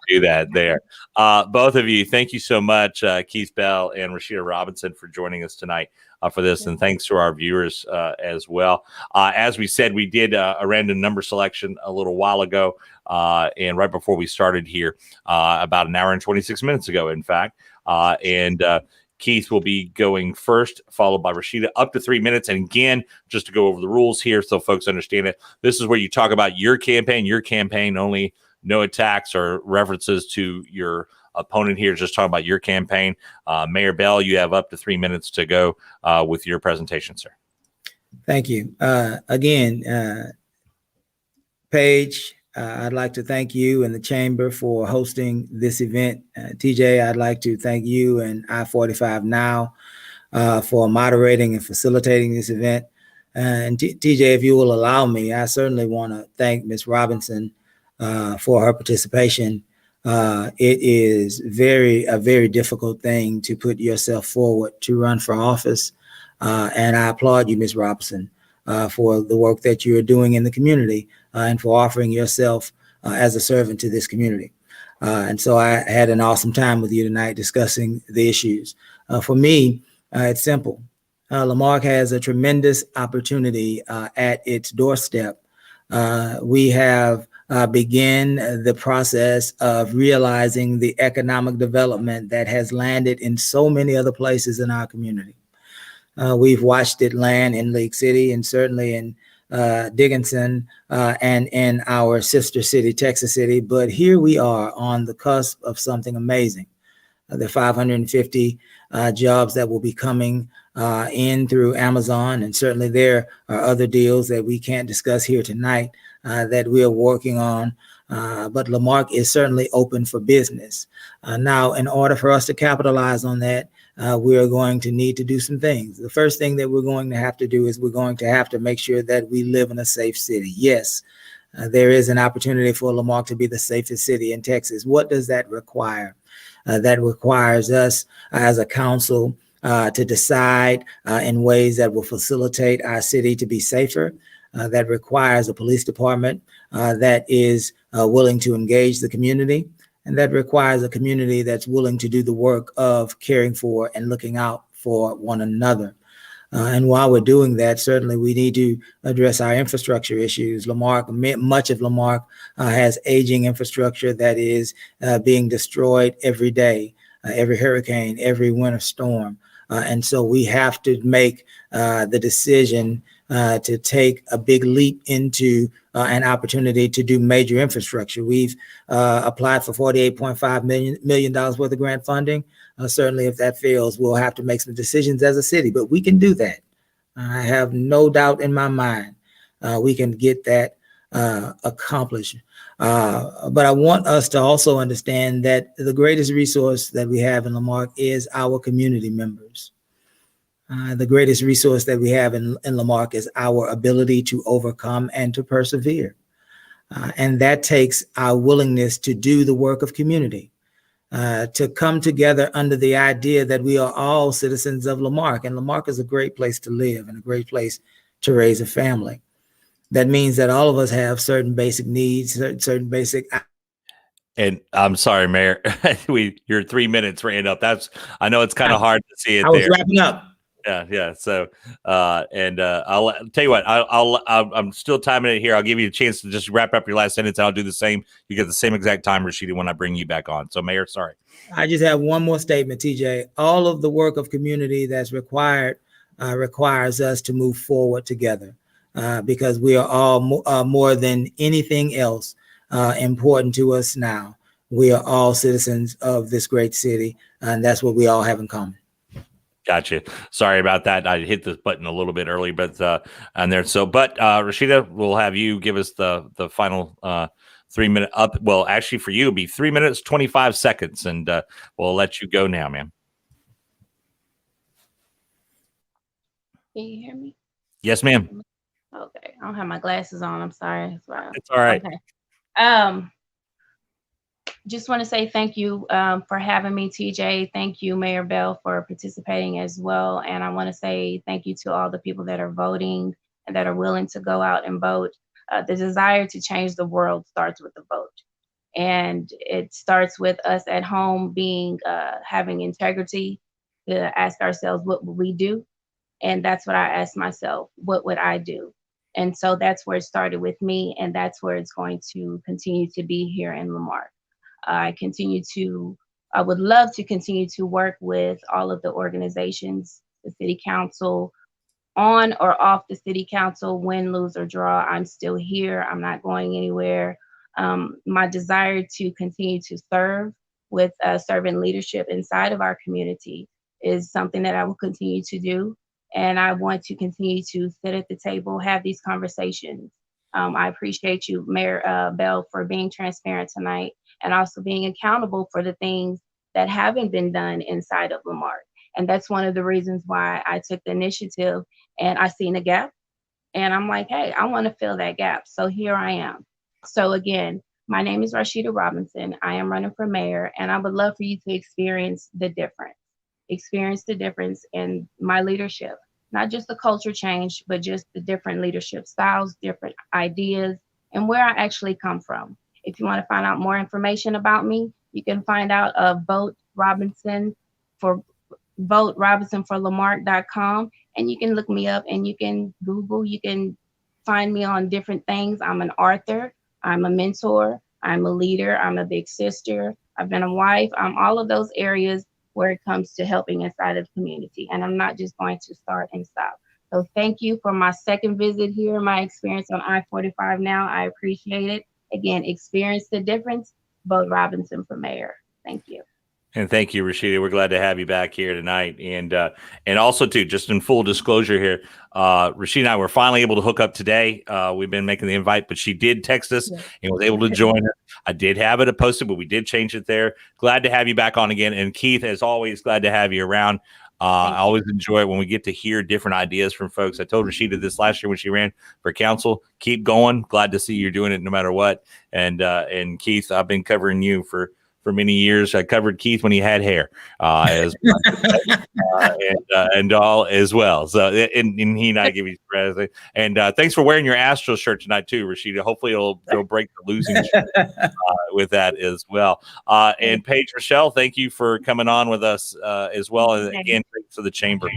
do that there. Both of you, thank you so much, Keith Bell and Raushida Robinson, for joining us tonight for this. And thanks to our viewers as well. As we said, we did a random number selection a little while ago. And right before we started here, about an hour and 26 minutes ago, in fact. Keith will be going first, followed by Raushida, up to 3 minutes. And again, just to go over the rules here so folks understand it, this is where you talk about your campaign only, no attacks or references to your opponent here, just talking about your campaign. Mayor Bell, you have up to 3 minutes to go with your presentation, sir. Thank you. Again, Paige, I'd like to thank you and the chamber for hosting this event. TJ, I'd like to thank you and I-45 Now for moderating and facilitating this event. And TJ, if you will allow me, I certainly want to thank Ms. Robinson for her participation. It is a very difficult thing to put yourself forward to run for office. And I applaud you, Ms. Robinson, for the work that you are doing in the community and for offering yourself as a servant to this community. And so I had an awesome time with you tonight discussing the issues. For me, it's simple. Lamarck has a tremendous opportunity at its doorstep. We have begun the process of realizing the economic development that has landed in so many other places in our community. We've watched it land in Lake City and certainly in Dickinson and in our sister city, Texas City. But here we are on the cusp of something amazing. The 550 jobs that will be coming in through Amazon. And certainly there are other deals that we can't discuss here tonight that we are working on. But Lamarck is certainly open for business. Now, in order for us to capitalize on that, we are going to need to do some things. The first thing that we're going to have to do is we're going to have to make sure that we live in a safe city. Yes, there is an opportunity for Lamarck to be the safest city in Texas. What does that require? That requires us as a council to decide in ways that will facilitate our city to be safer. That requires a police department that is willing to engage the community. And that requires a community that's willing to do the work of caring for and looking out for one another. And while we're doing that, certainly we need to address our infrastructure issues. Much of Lamarck has aging infrastructure that is being destroyed every day, every hurricane, every winter storm. And so we have to make the decision to take a big leap into an opportunity to do major infrastructure. We've applied for $48.5 million worth of grant funding. Certainly, if that fails, we'll have to make some decisions as a city, but we can do that. I have no doubt in my mind we can get that accomplished. But I want us to also understand that the greatest resource that we have in Lamarck is our community members. The greatest resource that we have in Lamarck is our ability to overcome and to persevere. And that takes our willingness to do the work of community. to come together under the idea that we are all citizens of La Marque, and La Marque is a great place to live and a great place to raise a family. That means that all of us have certain basic needs, certain basic. And I'm sorry, Mayor, your 3 minutes ran up. I know it's kind of hard to see it I was there. wrapping up. Yeah. So, I'll tell you what, I'm still timing it here. I'll give you a chance to just wrap up your last sentence. And I'll do the same. You get the same exact time, Raushida, when I bring you back on. So, Mayor, sorry. I just have one more statement, TJ. All of the work of community that's required requires us to move forward together because we are all more than anything else important to us now. We are all citizens of this great city, and that's what we all have in common. Gotcha. Sorry about that. I hit this button a little bit early, but Raushida, we'll have you give us the final 3 minute up. Well, actually, for you, it'll be 3 minutes, 25 seconds, and we'll let you go now, ma'am. Can you hear me? Yes, ma'am. Okay. I don't have my glasses on. I'm sorry. It's all right. Okay. Just want to say thank you for having me, TJ. Thank you, Mayor Bell, for participating as well. And I want to say thank you to all the people that are voting and that are willing to go out and vote. The desire to change the world starts with the vote. And it starts with us at home having integrity to ask ourselves, what would we do? And that's what I asked myself, what would I do? And so that's where it started with me. And that's where it's going to continue to be here in La Marque. I would love to continue to work with all of the organizations, the city council, on or off the city council, win, lose, or draw. I'm still here. I'm not going anywhere. My desire to continue to serve with servant leadership inside of our community is something that I will continue to do. And I want to continue to sit at the table, have these conversations. I appreciate you, Mayor Bell, for being transparent tonight and also being accountable for the things that haven't been done inside of La Marque. And that's one of the reasons why I took the initiative and I seen a gap. And I'm like, hey, I want to fill that gap. So here I am. So again, my name is Raushida Robinson. I am running for mayor, and I would love for you to experience the difference in my leadership. Not just the culture change, but just the different leadership styles, different ideas, and where I actually come from. If you want to find out more information about me, you can find out Vote Robinson for Lamarque.com, and you can look me up and you can Google, you can find me on different things. I'm an author, I'm a mentor, I'm a leader, I'm a big sister, I've been a wife, I'm all of those areas where it comes to helping inside of the community. And I'm not just going to start and stop. So thank you for my second visit here, my experience on I-45 now. I appreciate it. Again, experience the difference. Vote Robinson for mayor. Thank you. And thank you, Raushida. We're glad to have you back here tonight. And also, too, just in full disclosure here, Raushida and I were finally able to hook up today. We've been making the invite, but she did text us and was able to join us. I did have it posted, but we did change it there. Glad to have you back on again. And Keith, as always, glad to have you around. I always enjoy it when we get to hear different ideas from folks. I told Raushida this last year when she ran for council. Keep going. Glad to see you're doing it no matter what. And Keith, I've been covering you for many years. I covered Keith when he had hair, and all as well. So, and he and I give you credit. And thanks for wearing your Astros shirt tonight too, Raushida. Hopefully, it'll break the losing streak with that as well. And Paige, Michelle, thank you for coming on with us as well. And again, thanks to the chamber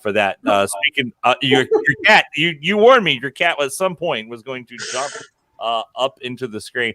for that. Speaking, your cat, you warned me. Your cat at some point was going to jump up into the screen.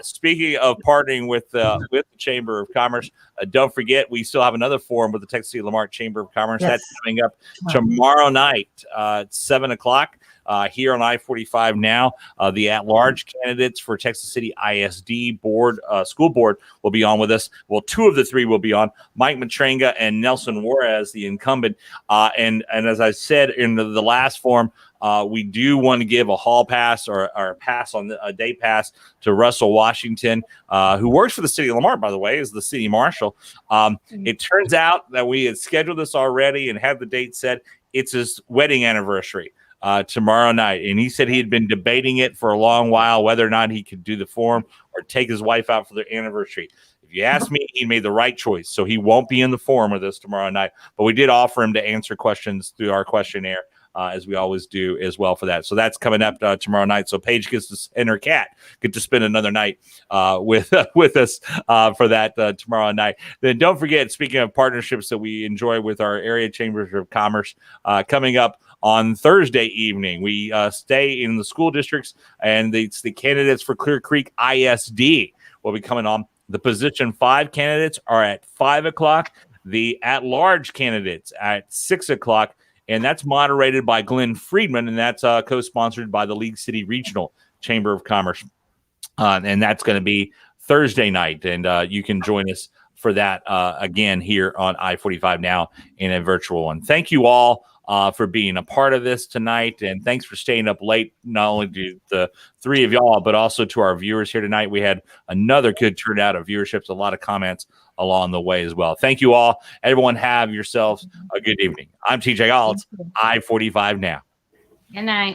Speaking of partnering with the Chamber of Commerce, don't forget we still have another forum with the Texas City of La Marque Chamber of Commerce. Yes. That's coming up tomorrow night at 7:00 here on I-45 now. The at-large candidates for Texas City ISD board, school board, will be on with us. Well, two of the three will be on. Mike Matrenga and Nelson Juarez, the incumbent. And as I said in the last forum, we do want to give a hall pass or a pass on a day pass to Russell Washington, who works for the city of La Marque, by the way, is the city marshal. It turns out that we had scheduled this already and had the date set. It's his wedding anniversary tomorrow night. And he said he had been debating it for a long while, whether or not he could do the forum or take his wife out for their anniversary. If you ask me, he made the right choice. So he won't be in the forum with us tomorrow night. But we did offer him to answer questions through our questionnaire, as we always do as well for that. So that's coming up tomorrow night. So Paige gets to, and her cat get to spend another night with us for that tomorrow night. Then don't forget, speaking of partnerships that we enjoy with our area chambers of commerce, coming up on Thursday evening, we stay in the school districts, and it's the candidates for Clear Creek ISD will be coming on. The position 5 candidates are at 5 o'clock. The at-large candidates at 6 o'clock. And that's moderated by Glenn Friedman, and that's co-sponsored by the League City Regional Chamber of Commerce. And that's going to be Thursday night, and you can join us for that again here on I-45 Now in a virtual one. Thank you all for being a part of this tonight, and thanks for staying up late, not only to the 3 of y'all, but also to our viewers here tonight. We had another good turnout of viewerships, a lot of comments along the way as well. Thank you all. Everyone have yourselves a good evening. I'm TJ Galtz, I-45 Now. Good night.